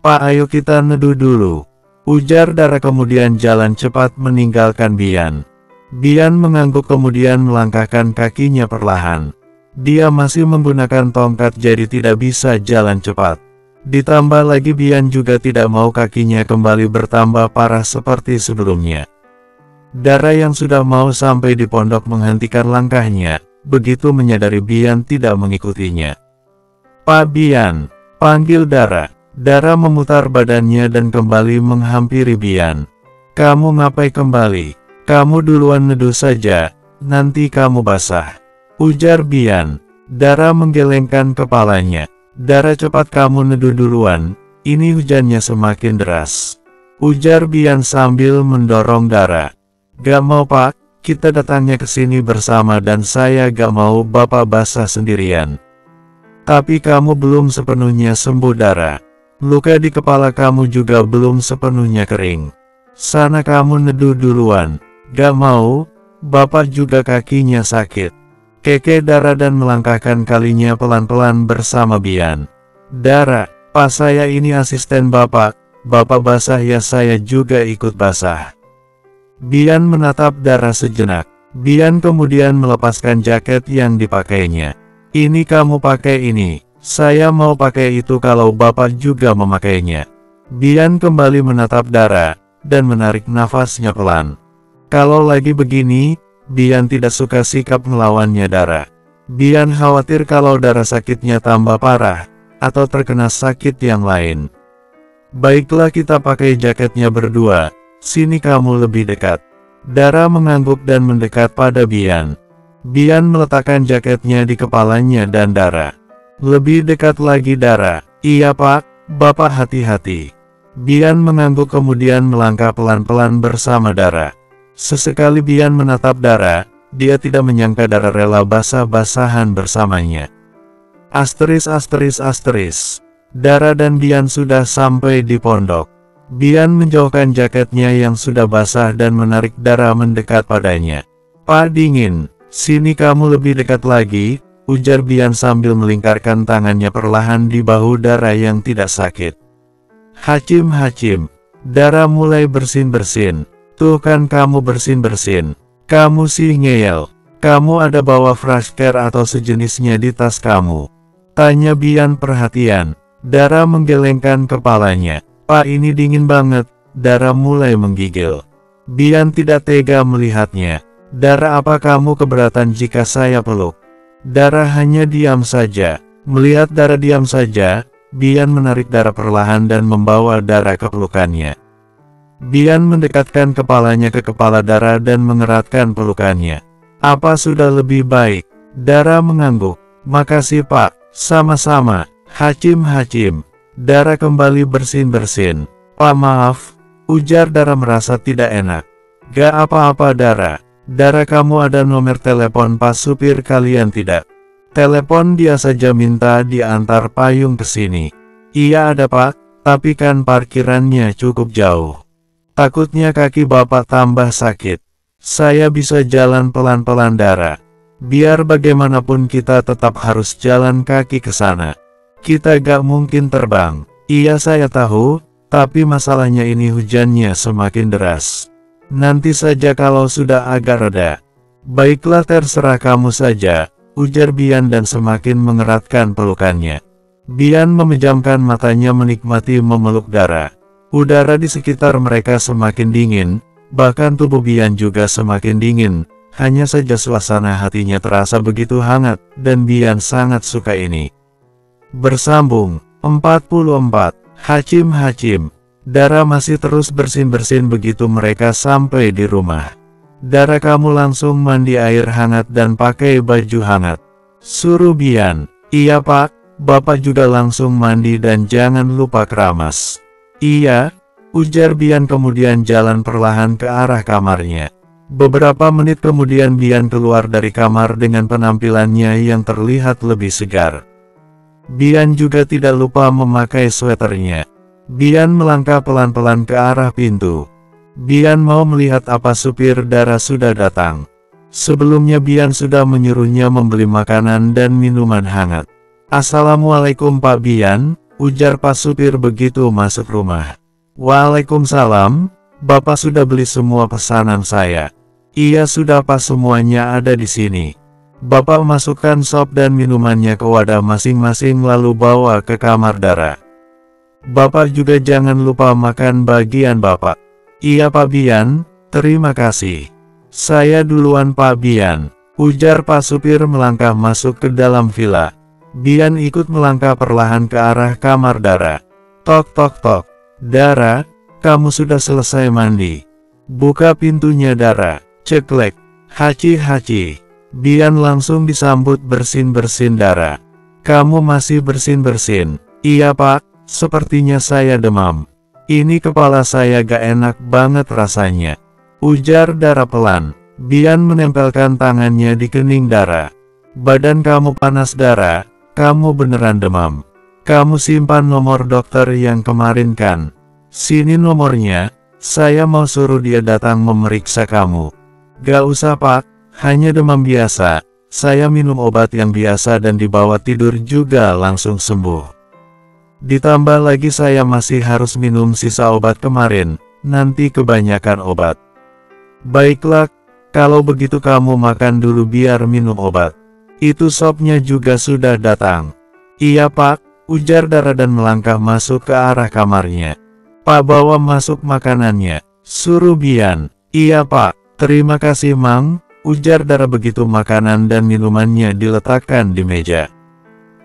Pak ayo kita neduh dulu, ujar Dara kemudian jalan cepat meninggalkan Bian. Bian mengangguk kemudian melangkahkan kakinya perlahan. Dia masih menggunakan tongkat jadi tidak bisa jalan cepat. Ditambah lagi Bian juga tidak mau kakinya kembali bertambah parah seperti sebelumnya. Dara yang sudah mau sampai di pondok menghentikan langkahnya, begitu menyadari Bian tidak mengikutinya. Pak Bian, panggil Dara. Dara memutar badannya dan kembali menghampiri Bian. Kamu ngapain kembali? Kamu duluan neduh saja, nanti kamu basah. Ujar Bian. Dara menggelengkan kepalanya. Dara cepat kamu neduh duluan, ini hujannya semakin deras. Ujar Bian sambil mendorong Dara. Gak mau Pak, kita datangnya ke sini bersama dan saya gak mau Bapak basah sendirian. Tapi kamu belum sepenuhnya sembuh Dara. Luka di kepala kamu juga belum sepenuhnya kering. Sana kamu neduh duluan. Gak mau, Bapak juga kakinya sakit. Keke Dara dan melangkahkan kalinya pelan-pelan bersama Bian. Dara, Pak saya ini asisten Bapak, Bapak basah ya saya juga ikut basah. Bian menatap Dara sejenak. Bian kemudian melepaskan jaket yang dipakainya. Ini kamu pakai ini, saya mau pakai itu kalau Bapak juga memakainya. Bian kembali menatap Dara, dan menarik nafasnya pelan. Kalau lagi begini, Bian tidak suka sikap melawannya Dara. Bian khawatir kalau Dara sakitnya tambah parah, atau terkena sakit yang lain. Baiklah kita pakai jaketnya berdua, sini kamu lebih dekat. Dara mengangguk dan mendekat pada Bian. Bian meletakkan jaketnya di kepalanya dan Dara. Lebih dekat lagi Dara. Iya Pak, Bapak hati-hati. Bian mengangguk kemudian melangkah pelan-pelan bersama Dara. Sesekali Bian menatap Dara, dia tidak menyangka Dara rela basah-basahan bersamanya. Asteris. Dara dan Bian sudah sampai di pondok. Bian menjauhkan jaketnya yang sudah basah dan menarik Dara mendekat padanya. Pak dingin, sini kamu lebih dekat lagi, ujar Bian sambil melingkarkan tangannya perlahan di bahu Dara yang tidak sakit. Hacim, Dara mulai bersin-bersin. Tuh kan kamu bersin-bersin. Kamu sih ngeyel. Kamu ada bawa fresh care atau sejenisnya di tas kamu? Tanya Bian perhatian. Dara menggelengkan kepalanya. Pak ini dingin banget. Dara mulai menggigil. Bian tidak tega melihatnya. Dara apa kamu keberatan jika saya peluk? Dara hanya diam saja. Melihat Dara diam saja, Bian menarik Dara perlahan dan membawa Dara ke pelukannya. Bian mendekatkan kepalanya ke kepala Dara dan mengeratkan pelukannya. Apa sudah lebih baik? Dara mengangguk. Makasih Pak, sama-sama. Hacim. Dara kembali bersin-bersin. Pak maaf, ujar Dara merasa tidak enak. Gak apa-apa Dara. Dara kamu ada nomor telepon pas supir kalian tidak? Telepon dia saja minta diantar payung ke sini. Iya ada Pak, tapi kan parkirannya cukup jauh. Takutnya kaki Bapak tambah sakit. Saya bisa jalan pelan-pelan Dara. Biar bagaimanapun kita tetap harus jalan kaki ke sana. Kita gak mungkin terbang. Iya saya tahu, tapi masalahnya ini hujannya semakin deras. Nanti saja kalau sudah agak reda. Baiklah terserah kamu saja, ujar Bian dan semakin mengeratkan pelukannya. Bian memejamkan matanya menikmati memeluk Dara. Udara di sekitar mereka semakin dingin, bahkan tubuh Bian juga semakin dingin. Hanya saja suasana hatinya terasa begitu hangat, dan Bian sangat suka ini. Bersambung 44. Hachim. Dara masih terus bersin-bersin begitu mereka sampai di rumah. Dara, kamu langsung mandi air hangat dan pakai baju hangat, suruh Bian. Iya pak, bapak juga langsung mandi dan jangan lupa keramas. Iya, ujar Bian kemudian jalan perlahan ke arah kamarnya. Beberapa menit kemudian Bian keluar dari kamar dengan penampilannya yang terlihat lebih segar. Bian juga tidak lupa memakai sweaternya. Bian melangkah pelan-pelan ke arah pintu. Bian mau melihat apa supir Dara sudah datang. Sebelumnya Bian sudah menyuruhnya membeli makanan dan minuman hangat. Assalamualaikum Pak Bian, ujar Pak supir begitu masuk rumah. Waalaikumsalam, Bapak sudah beli semua pesanan saya. Iya sudah Pak, semuanya ada di sini. Bapak masukkan sop dan minumannya ke wadah masing-masing lalu bawa ke kamar Dara. Bapak juga jangan lupa makan bagian Bapak. Iya Pak Bian, terima kasih. Saya duluan Pak Bian, ujar Pak supir melangkah masuk ke dalam villa. Bian ikut melangkah perlahan ke arah kamar Dara. Tok tok tok. Dara, kamu sudah selesai mandi? Buka pintunya Dara. Ceklek. Haci. Bian langsung disambut bersin-bersin Dara. Kamu masih bersin-bersin? Iya pak, sepertinya saya demam. Ini kepala saya gak enak banget rasanya, ujar Dara pelan. Bian menempelkan tangannya di kening Dara. Badan kamu panas Dara, kamu beneran demam. Kamu simpan nomor dokter yang kemarin kan? Sini nomornya, saya mau suruh dia datang memeriksa kamu. Gak usah pak, hanya demam biasa. Saya minum obat yang biasa dan dibawa tidur juga langsung sembuh. Ditambah lagi saya masih harus minum sisa obat kemarin, nanti kebanyakan obat. Baiklah, kalau begitu kamu makan dulu biar minum obat. Itu sopnya juga sudah datang. Iya pak, ujar Dara dan melangkah masuk ke arah kamarnya. Pak bawa masuk makanannya, suruh Bian. Iya pak. Terima kasih Mang, ujar Dara begitu makanan dan minumannya diletakkan di meja.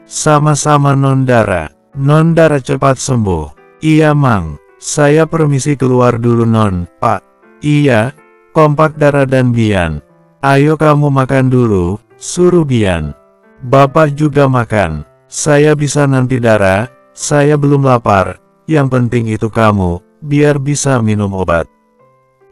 Sama-sama Non Dara. Non Dara cepat sembuh. Iya Mang, saya permisi keluar dulu Non. Pak. Iya, kompak Dara dan Bian. Ayo kamu makan dulu, suruh Bian. Bapak juga makan. Saya bisa nanti Dara, saya belum lapar. Yang penting itu kamu, biar bisa minum obat.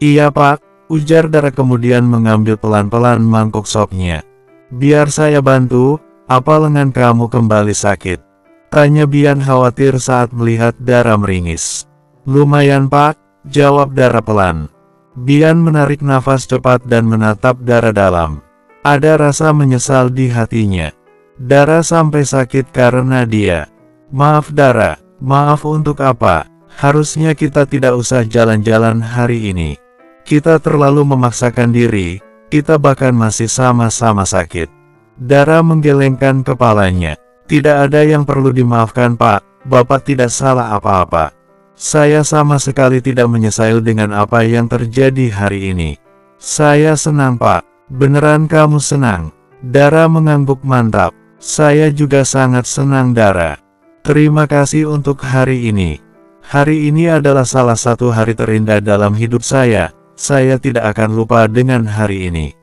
Iya Pak. Ujar Dara kemudian mengambil pelan-pelan mangkok sopnya. Biar saya bantu, apa lengan kamu kembali sakit? Tanya Bian khawatir saat melihat Dara meringis. Lumayan pak, jawab Dara pelan. Bian menarik nafas cepat dan menatap Dara dalam. Ada rasa menyesal di hatinya. Dara sampai sakit karena dia. Maaf Dara, maaf untuk apa? Harusnya kita tidak usah jalan-jalan hari ini. Kita terlalu memaksakan diri, kita bahkan masih sama-sama sakit. Dara menggelengkan kepalanya. Tidak ada yang perlu dimaafkan pak, bapak tidak salah apa-apa. Saya sama sekali tidak menyesal dengan apa yang terjadi hari ini. Saya senang pak, beneran kamu senang? Dara mengangguk mantap. Saya juga sangat senang Dara. Terima kasih untuk hari ini. Hari ini adalah salah satu hari terindah dalam hidup saya. Saya tidak akan lupa dengan hari ini.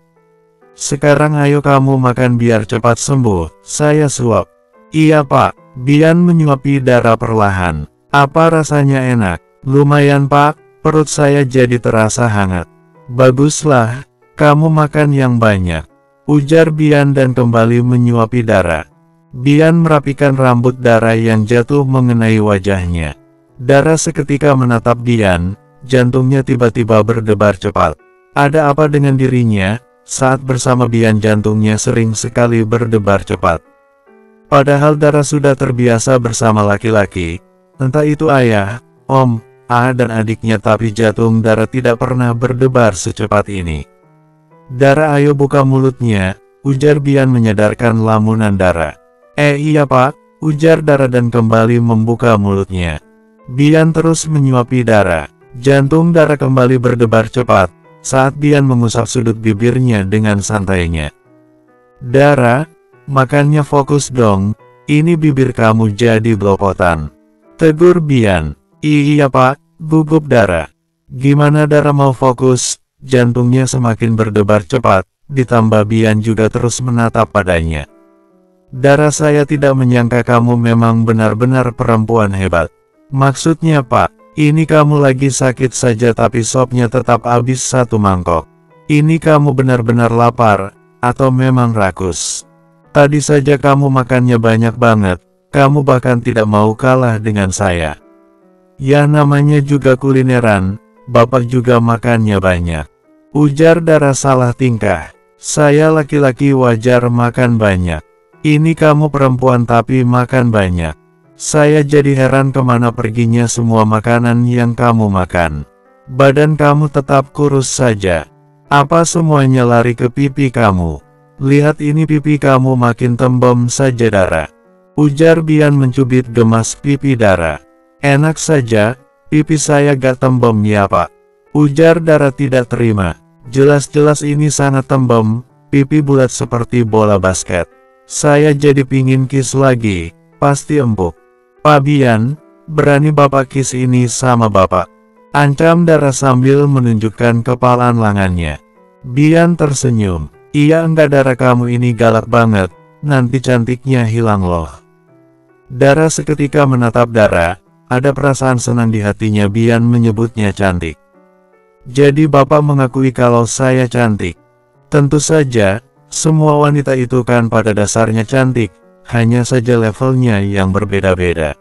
Sekarang ayo kamu makan biar cepat sembuh, saya suap. Iya pak, Bian menyuapi Dara perlahan. Apa rasanya enak? Lumayan pak, perut saya jadi terasa hangat. Baguslah, kamu makan yang banyak, ujar Bian dan kembali menyuapi Dara. Bian merapikan rambut Dara yang jatuh mengenai wajahnya. Dara seketika menatap Bian. Jantungnya tiba-tiba berdebar cepat. Ada apa dengan dirinya? Saat bersama Bian jantungnya sering sekali berdebar cepat. Padahal Dara sudah terbiasa bersama laki-laki, entah itu ayah, om, dan adiknya, tapi jantung Dara tidak pernah berdebar secepat ini. Dara ayo buka mulutnya, ujar Bian menyadarkan lamunan Dara. Iya pak, ujar Dara dan kembali membuka mulutnya. Bian terus menyuapi Dara. Jantung Dara kembali berdebar cepat saat Bian mengusap sudut bibirnya dengan santainya. Dara, makannya fokus dong, ini bibir kamu jadi blopotan. Tegur Bian. Iya pak, gugup Dara. Gimana Dara mau fokus? Jantungnya semakin berdebar cepat, ditambah Bian juga terus menatap padanya. Dara, saya tidak menyangka kamu memang benar-benar perempuan hebat. Maksudnya pak, ini kamu lagi sakit saja tapi sopnya tetap habis satu mangkok. Ini kamu benar-benar lapar, atau memang rakus? Tadi saja kamu makannya banyak banget, kamu bahkan tidak mau kalah dengan saya. Ya namanya juga kulineran, bapak juga makannya banyak. Ujar Dara salah tingkah. Saya laki-laki wajar makan banyak. Ini kamu perempuan tapi makan banyak. Saya jadi heran kemana perginya semua makanan yang kamu makan. Badan kamu tetap kurus saja. Apa semuanya lari ke pipi kamu? Lihat ini pipi kamu makin tembem saja Dara. Ujar Bian mencubit gemas pipi Dara. Enak saja, pipi saya gak tembem ya pak. Ujar Dara tidak terima. Jelas-jelas ini sangat tembem, pipi bulat seperti bola basket. Saya jadi pingin kiss lagi, pasti empuk. Pak Bian, berani bapak kiss ini sama bapak? Ancam Dara sambil menunjukkan kepalan lengannya. Bian tersenyum. Iya enggak Dara, kamu ini galak banget, nanti cantiknya hilang loh. Dara seketika menatap Dara, ada perasaan senang di hatinya. Bian menyebutnya cantik. Jadi bapak mengakui kalau saya cantik? Tentu saja, semua wanita itu kan pada dasarnya cantik, hanya saja levelnya yang berbeda-beda.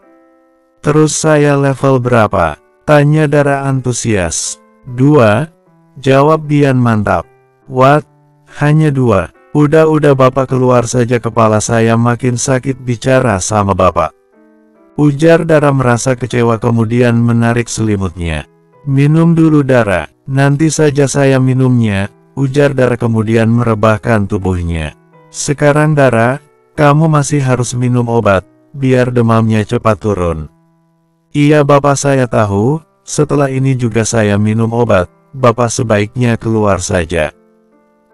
Terus saya level berapa? Tanya Dara antusias. 2, jawab Bian mantap. What? Hanya 2? Udah bapak keluar saja, kepala saya makin sakit bicara sama bapak. Ujar Dara merasa kecewa kemudian menarik selimutnya. Minum dulu Dara, nanti saja saya minumnya. Ujar Dara kemudian merebahkan tubuhnya. Sekarang Dara, kamu masih harus minum obat, biar demamnya cepat turun. Iya bapak saya tahu, setelah ini juga saya minum obat, bapak sebaiknya keluar saja.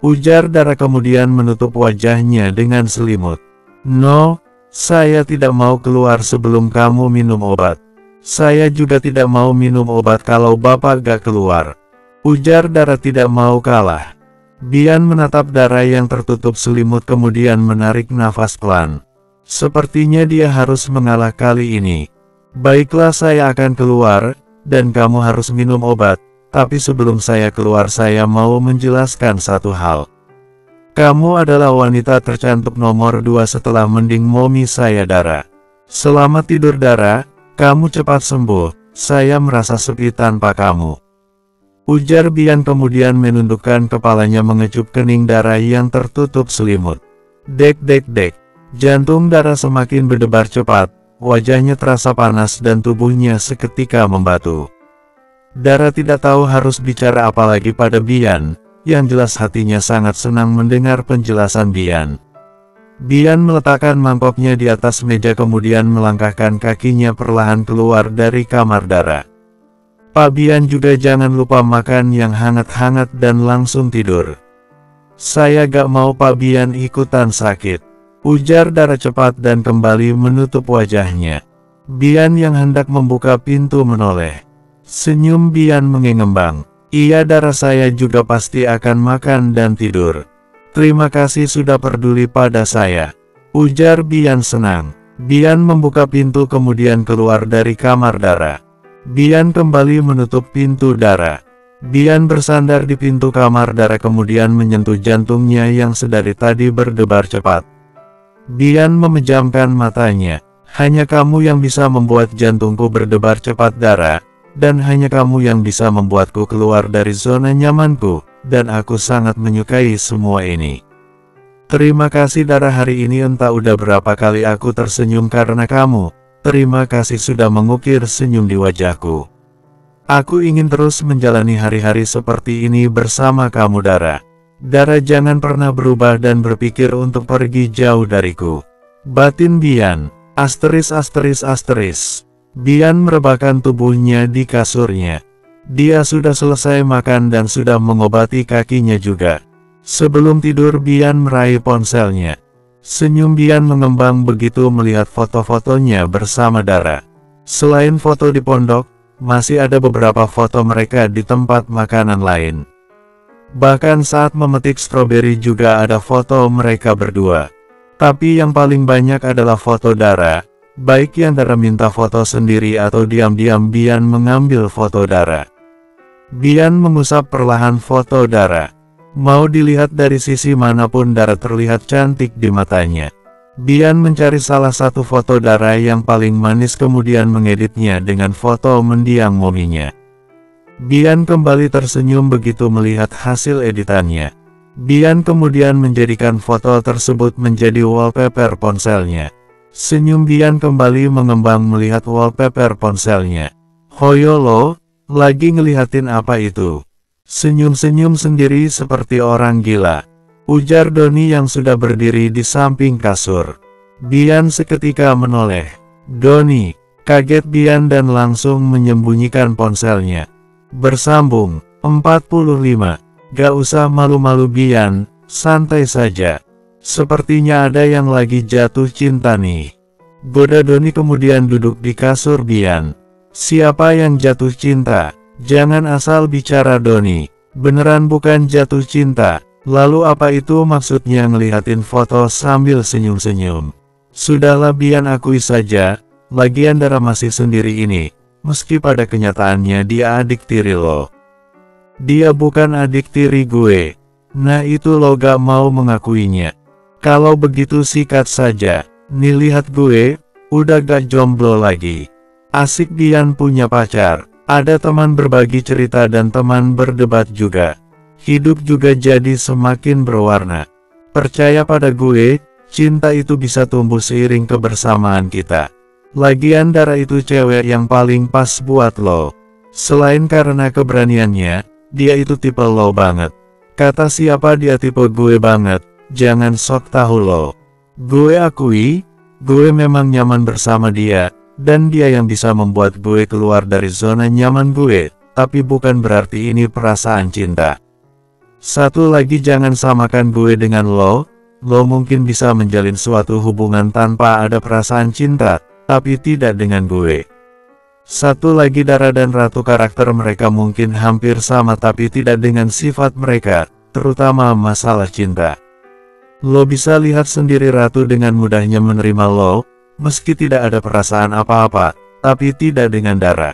Ujar Dara kemudian menutup wajahnya dengan selimut. No, saya tidak mau keluar sebelum kamu minum obat. Saya juga tidak mau minum obat kalau bapak gak keluar. Ujar Dara tidak mau kalah. Bian menatap Dara yang tertutup selimut kemudian menarik nafas pelan. Sepertinya dia harus mengalah kali ini. Baiklah, saya akan keluar, dan kamu harus minum obat. Tapi sebelum saya keluar saya mau menjelaskan satu hal. Kamu adalah wanita tercantik nomor 2 setelah mending momi saya Dara. Selamat tidur Dara, kamu cepat sembuh, saya merasa sepi tanpa kamu. Ujar Bian kemudian menundukkan kepalanya mengecup kening Dara yang tertutup selimut. Dek dek dek, jantung Dara semakin berdebar cepat, wajahnya terasa panas dan tubuhnya seketika membatu. Dara tidak tahu harus bicara apa lagi pada Bian, yang jelas hatinya sangat senang mendengar penjelasan Bian. Bian meletakkan mangkoknya di atas meja kemudian melangkahkan kakinya perlahan keluar dari kamar Dara. Pak Bian juga jangan lupa makan yang hangat-hangat dan langsung tidur. Saya gak mau Pak Bian ikutan sakit. Ujar Dara cepat dan kembali menutup wajahnya. Bian yang hendak membuka pintu menoleh. Senyum Bian mengengembang. Iya Dara, saya juga pasti akan makan dan tidur. Terima kasih sudah peduli pada saya. Ujar Bian senang. Bian membuka pintu kemudian keluar dari kamar Dara. Bian kembali menutup pintu Dara. Bian bersandar di pintu kamar Dara kemudian menyentuh jantungnya yang sedari tadi berdebar cepat. Bian memejamkan matanya. Hanya kamu yang bisa membuat jantungku berdebar cepat Dara, dan hanya kamu yang bisa membuatku keluar dari zona nyamanku, dan aku sangat menyukai semua ini. Terima kasih Dara, hari ini entah udah berapa kali aku tersenyum karena kamu. Terima kasih sudah mengukir senyum di wajahku. Aku ingin terus menjalani hari-hari seperti ini bersama kamu Dara. Dara jangan pernah berubah dan berpikir untuk pergi jauh dariku. Batin Bian. Asteris asteris asteris. Bian merebahkan tubuhnya di kasurnya. Dia sudah selesai makan dan sudah mengobati kakinya juga. Sebelum tidur Bian meraih ponselnya. Senyum Bian mengembang begitu melihat foto-fotonya bersama Dara. Selain foto di pondok, masih ada beberapa foto mereka di tempat makanan lain. Bahkan saat memetik stroberi juga ada foto mereka berdua. Tapi yang paling banyak adalah foto Dara. Baik yang Dara minta foto sendiri atau diam-diam Bian mengambil foto Dara. Bian mengusap perlahan foto Dara. Mau dilihat dari sisi manapun Dara terlihat cantik di matanya. Bian mencari salah satu foto Dara yang paling manis kemudian mengeditnya dengan foto mendiang mominya. Bian kembali tersenyum begitu melihat hasil editannya. Bian kemudian menjadikan foto tersebut menjadi wallpaper ponselnya. Senyum Bian kembali mengembang melihat wallpaper ponselnya. Hoyolo, lagi ngelihatin apa itu? Senyum-senyum sendiri seperti orang gila, ujar Doni yang sudah berdiri di samping kasur. Bian seketika menoleh. Doni, kaget Bian dan langsung menyembunyikan ponselnya. Bersambung, 45. Gak usah malu-malu Bian, santai saja. Sepertinya ada yang lagi jatuh cinta nih. Goda Doni kemudian duduk di kasur Bian. Siapa yang jatuh cinta? Jangan asal bicara Doni. Beneran bukan jatuh cinta. Lalu apa itu maksudnya ngelihatin foto sambil senyum-senyum? Sudahlah Bian akui saja, lagian Dara masih sendiri ini. Meski pada kenyataannya dia adik tiri lo. Dia bukan adik tiri gue. Nah itu lo gak mau mengakuinya. Kalau begitu sikat saja. Nih lihat gue, udah gak jomblo lagi. Asik Bian punya pacar. Ada teman berbagi cerita dan teman berdebat juga. Hidup juga jadi semakin berwarna. Percaya pada gue, cinta itu bisa tumbuh seiring kebersamaan kita. Lagian Dara itu cewek yang paling pas buat lo. Selain karena keberaniannya, dia itu tipe lo banget. Kata siapa dia tipe gue banget, jangan sok tahu lo. Gue akui, gue memang nyaman bersama dia, dan dia yang bisa membuat gue keluar dari zona nyaman gue, tapi bukan berarti ini perasaan cinta. Satu lagi jangan samakan gue dengan lo mungkin bisa menjalin suatu hubungan tanpa ada perasaan cinta, tapi tidak dengan gue. Satu lagi Dara dan Ratu karakter mereka mungkin hampir sama tapi tidak dengan sifat mereka, terutama masalah cinta. Lo bisa lihat sendiri Ratu dengan mudahnya menerima lo, meski tidak ada perasaan apa-apa, tapi tidak dengan Dara.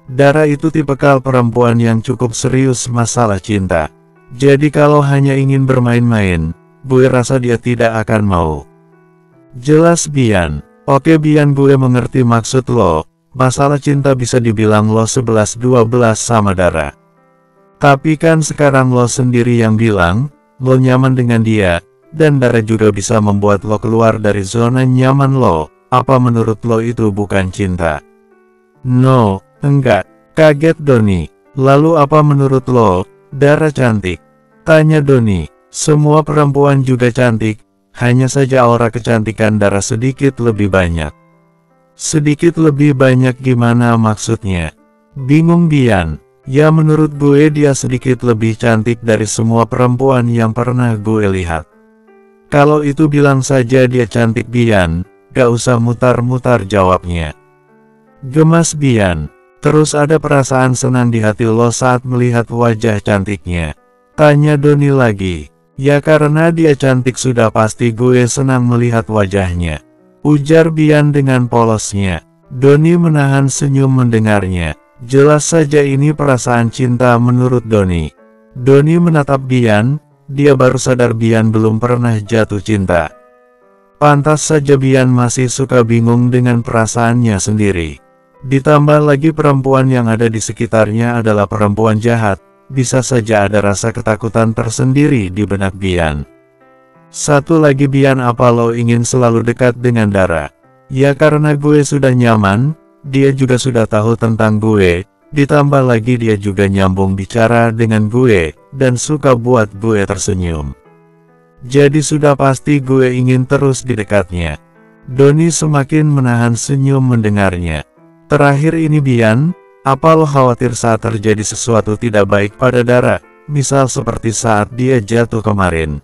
Dara itu tipikal perempuan yang cukup serius masalah cinta. Jadi kalau hanya ingin bermain-main, gue rasa dia tidak akan mau. Jelas Bian. Oke Bian gue mengerti maksud lo, masalah cinta bisa dibilang lo 11-12 sama Dara. Tapi kan sekarang lo sendiri yang bilang, lo nyaman dengan dia, dan Dara juga bisa membuat lo keluar dari zona nyaman lo. Apa menurut lo itu bukan cinta? No, enggak, kaget Doni. Lalu apa menurut lo, Dara cantik? Tanya Doni. Semua perempuan juga cantik, hanya saja aura kecantikan Dara sedikit lebih banyak. Sedikit lebih banyak gimana maksudnya? Bingung Bian. Ya menurut gue dia sedikit lebih cantik dari semua perempuan yang pernah gue lihat. Kalau itu bilang saja dia cantik Bian, gak usah mutar-mutar jawabnya. Gemas Bian. Terus ada perasaan senang di hati lo saat melihat wajah cantiknya. Tanya Doni lagi. Ya karena dia cantik sudah pasti gue senang melihat wajahnya. Ujar Bian dengan polosnya. Doni menahan senyum mendengarnya. Jelas saja ini perasaan cinta menurut Doni. Doni menatap Bian, dia baru sadar Bian belum pernah jatuh cinta. Pantas saja Bian masih suka bingung dengan perasaannya sendiri. Ditambah lagi perempuan yang ada di sekitarnya adalah perempuan jahat. Bisa saja ada rasa ketakutan tersendiri di benak Bian. Satu lagi Bian apa lo ingin selalu dekat dengan Dara? Ya karena gue sudah nyaman, dia juga sudah tahu tentang gue, ditambah lagi dia juga nyambung bicara dengan gue, dan suka buat gue tersenyum. Jadi sudah pasti gue ingin terus di dekatnya. Doni semakin menahan senyum mendengarnya. Terakhir ini Bian, apa lo khawatir saat terjadi sesuatu tidak baik pada Dara, misal seperti saat dia jatuh kemarin?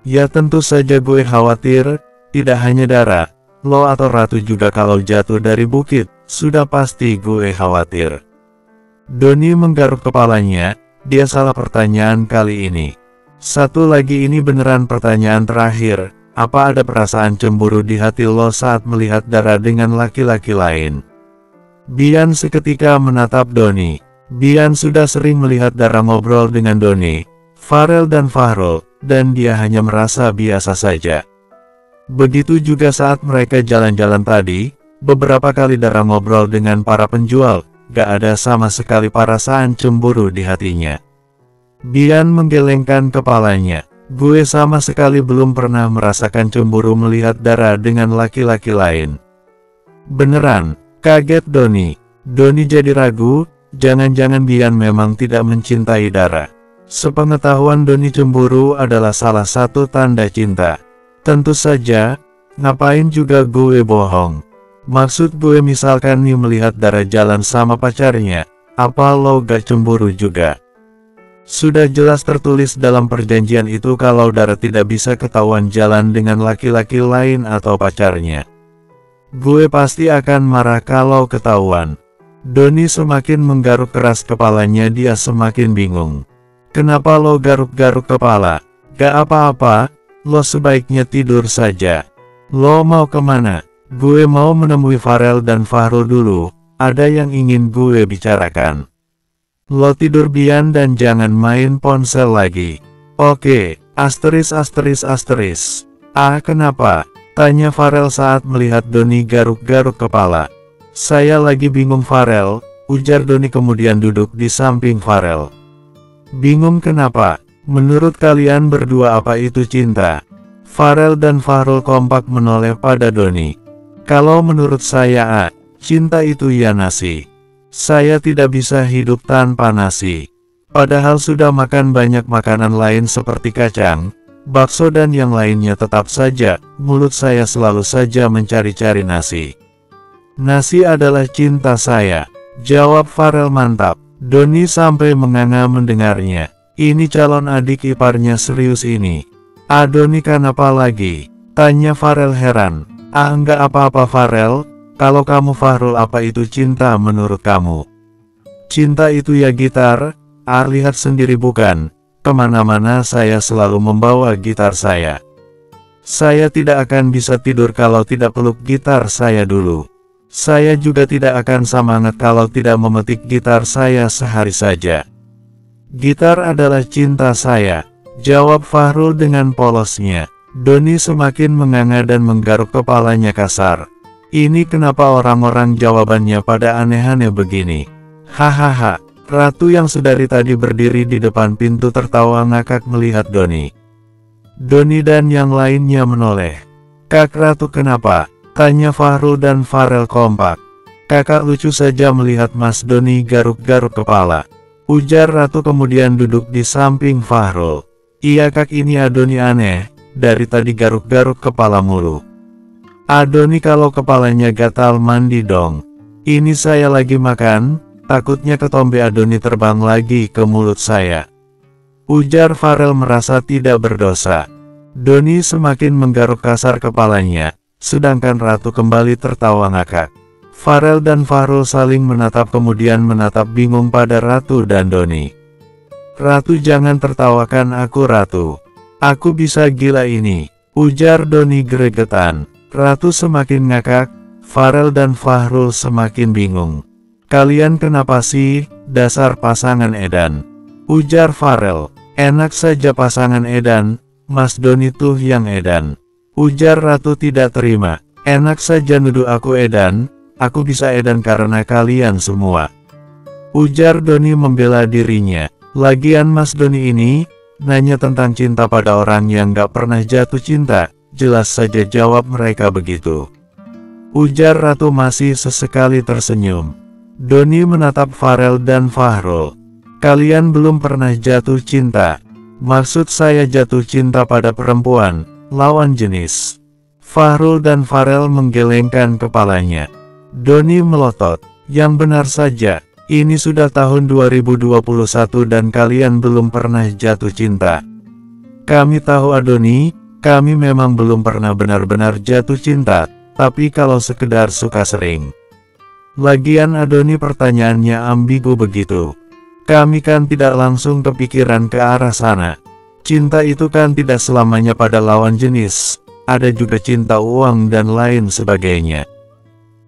Ya tentu saja gue khawatir, tidak hanya Dara, lo atau Ratu juga kalau jatuh dari bukit, sudah pasti gue khawatir. Doni menggaruk kepalanya, dia salah pertanyaan kali ini. Satu lagi ini beneran pertanyaan terakhir, apa ada perasaan cemburu di hati lo saat melihat Dara dengan laki-laki lain? Bian seketika menatap Doni. Bian sudah sering melihat Dara ngobrol dengan Doni, Farel dan Fahrul, dan dia hanya merasa biasa saja. Begitu juga saat mereka jalan-jalan tadi, beberapa kali Dara ngobrol dengan para penjual, gak ada sama sekali perasaan cemburu di hatinya. Bian menggelengkan kepalanya. Gue sama sekali belum pernah merasakan cemburu melihat Dara dengan laki-laki lain. Beneran? Kaget Doni. Doni jadi ragu, jangan-jangan Bian memang tidak mencintai Dara. Sepengetahuan Doni cemburu adalah salah satu tanda cinta. Tentu saja, ngapain juga gue bohong. Maksud gue misalkan nih melihat Dara jalan sama pacarnya, apa lo gak cemburu juga? Sudah jelas tertulis dalam perjanjian itu kalau Dara tidak bisa ketahuan jalan dengan laki-laki lain atau pacarnya. Gue pasti akan marah kalau ketahuan. Doni semakin menggaruk keras kepalanya, dia semakin bingung. Kenapa lo garuk-garuk kepala? Gak apa-apa, lo sebaiknya tidur saja. Lo mau kemana? Gue mau menemui Farel dan Fahrul dulu, ada yang ingin gue bicarakan. Lo tidur Bian dan jangan main ponsel lagi. Oke, asteris. Ah kenapa? Tanya Farel saat melihat Doni garuk-garuk kepala. Saya lagi bingung Farel, ujar Doni kemudian duduk di samping Farel. Bingung kenapa? Menurut kalian berdua apa itu cinta? Farel dan Fahrul kompak menoleh pada Doni. Kalau menurut saya cinta itu ya nasi. Saya tidak bisa hidup tanpa nasi. Padahal sudah makan banyak makanan lain seperti kacang, bakso dan yang lainnya, tetap saja, mulut saya selalu saja mencari-cari nasi. Nasi adalah cinta saya, jawab Farel mantap. Doni sampai menganga mendengarnya. Ini calon adik iparnya serius ini. Doni kenapa lagi? Tanya Farel heran. Enggak apa-apa Farel, kalau kamu Fahrul apa itu cinta menurut kamu? Cinta itu ya gitar, lihat sendiri bukan? Kemana-mana saya selalu membawa gitar saya. Saya tidak akan bisa tidur kalau tidak peluk gitar saya dulu. Saya juga tidak akan semangat kalau tidak memetik gitar saya sehari saja. Gitar adalah cinta saya, jawab Fahrul dengan polosnya. Doni semakin menganga dan menggaruk kepalanya kasar. Ini kenapa orang-orang jawabannya pada aneh-aneh begini? Hahaha. Ratu yang sedari tadi berdiri di depan pintu tertawa ngakak melihat Doni. Doni dan yang lainnya menoleh. Kak Ratu kenapa? Tanya Fahrul dan Farel kompak. Kakak lucu saja melihat Mas Doni garuk-garuk kepala, ujar Ratu kemudian duduk di samping Fahrul. Iya kak, ini Doni aneh, dari tadi garuk-garuk kepala mulu. Doni kalau kepalanya gatal mandi dong. Ini saya lagi makan. Takutnya ketombe Doni terbang lagi ke mulut saya, ujar Farel merasa tidak berdosa. Doni semakin menggaruk kasar kepalanya, sedangkan Ratu kembali tertawa ngakak. Farel dan Fahrul saling menatap kemudian menatap bingung pada Ratu dan Doni. Ratu jangan tertawakan aku Ratu. Aku bisa gila ini, ujar Doni gregetan. Ratu semakin ngakak, Farel dan Fahrul semakin bingung. Kalian kenapa sih, dasar pasangan edan? Ujar Farel. Enak saja pasangan edan, Mas Doni tuh yang edan. Ujar Ratu tidak terima. Enak saja nuduh aku edan, aku bisa edan karena kalian semua. Ujar Doni membela dirinya. Lagian Mas Doni ini, nanya tentang cinta pada orang yang gak pernah jatuh cinta, jelas saja jawab mereka begitu. Ujar Ratu masih sesekali tersenyum. Doni menatap Farel dan Fahrul. Kalian belum pernah jatuh cinta. Maksud saya jatuh cinta pada perempuan, lawan jenis. Fahrul dan Farel menggelengkan kepalanya. Doni melotot. Yang benar saja, ini sudah tahun 2021 dan kalian belum pernah jatuh cinta. Kami tahu Adoni, kami memang belum pernah benar-benar jatuh cinta, tapi kalau sekedar suka sering. Lagian Adoni pertanyaannya ambigu begitu. Kami kan tidak langsung kepikiran ke arah sana. Cinta itu kan tidak selamanya pada lawan jenis, ada juga cinta uang dan lain sebagainya.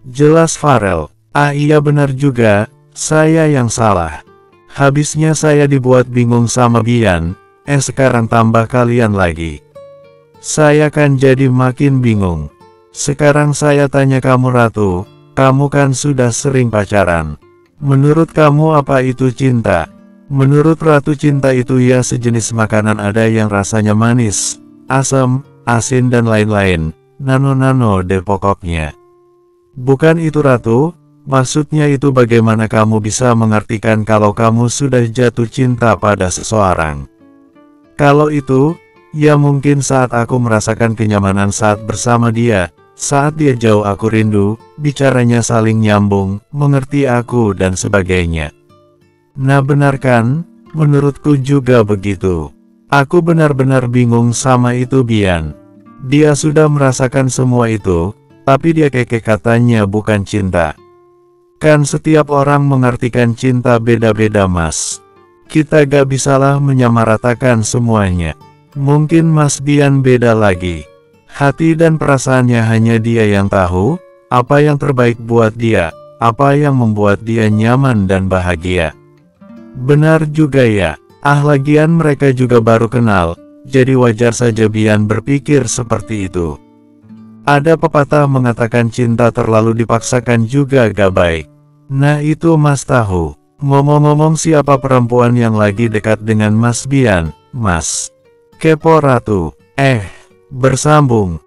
Jelas Farel. Ah iya benar juga, saya yang salah. Habisnya saya dibuat bingung sama Bian, sekarang tambah kalian lagi. Saya kan jadi makin bingung. Sekarang saya tanya kamu Ratu, kamu kan sudah sering pacaran. Menurut kamu apa itu cinta? Menurut Ratu cinta itu ya sejenis makanan ada yang rasanya manis, asam, asin dan lain-lain, nano-nano deh pokoknya. Bukan itu Ratu? Maksudnya itu bagaimana kamu bisa mengartikan kalau kamu sudah jatuh cinta pada seseorang? Kalau itu, ya mungkin saat aku merasakan kenyamanan saat bersama dia, saat dia jauh aku rindu, bicaranya saling nyambung, mengerti aku dan sebagainya. Nah benar kan? Menurutku juga begitu. Aku benar-benar bingung sama itu Bian. Dia sudah merasakan semua itu, tapi dia keke katanya bukan cinta. Kan setiap orang mengartikan cinta beda-beda mas. Kita gak bisalah menyamaratakan semuanya. Mungkin Mas Bian beda lagi. Hati dan perasaannya hanya dia yang tahu, apa yang terbaik buat dia, apa yang membuat dia nyaman dan bahagia. Benar juga ya, lagian mereka juga baru kenal, jadi wajar saja Bian berpikir seperti itu. Ada pepatah mengatakan cinta terlalu dipaksakan juga gak baik. Nah itu Mas tahu. Ngomong-ngomong siapa perempuan yang lagi dekat dengan Mas Bian, Mas? Kepo Ratu. Bersambung.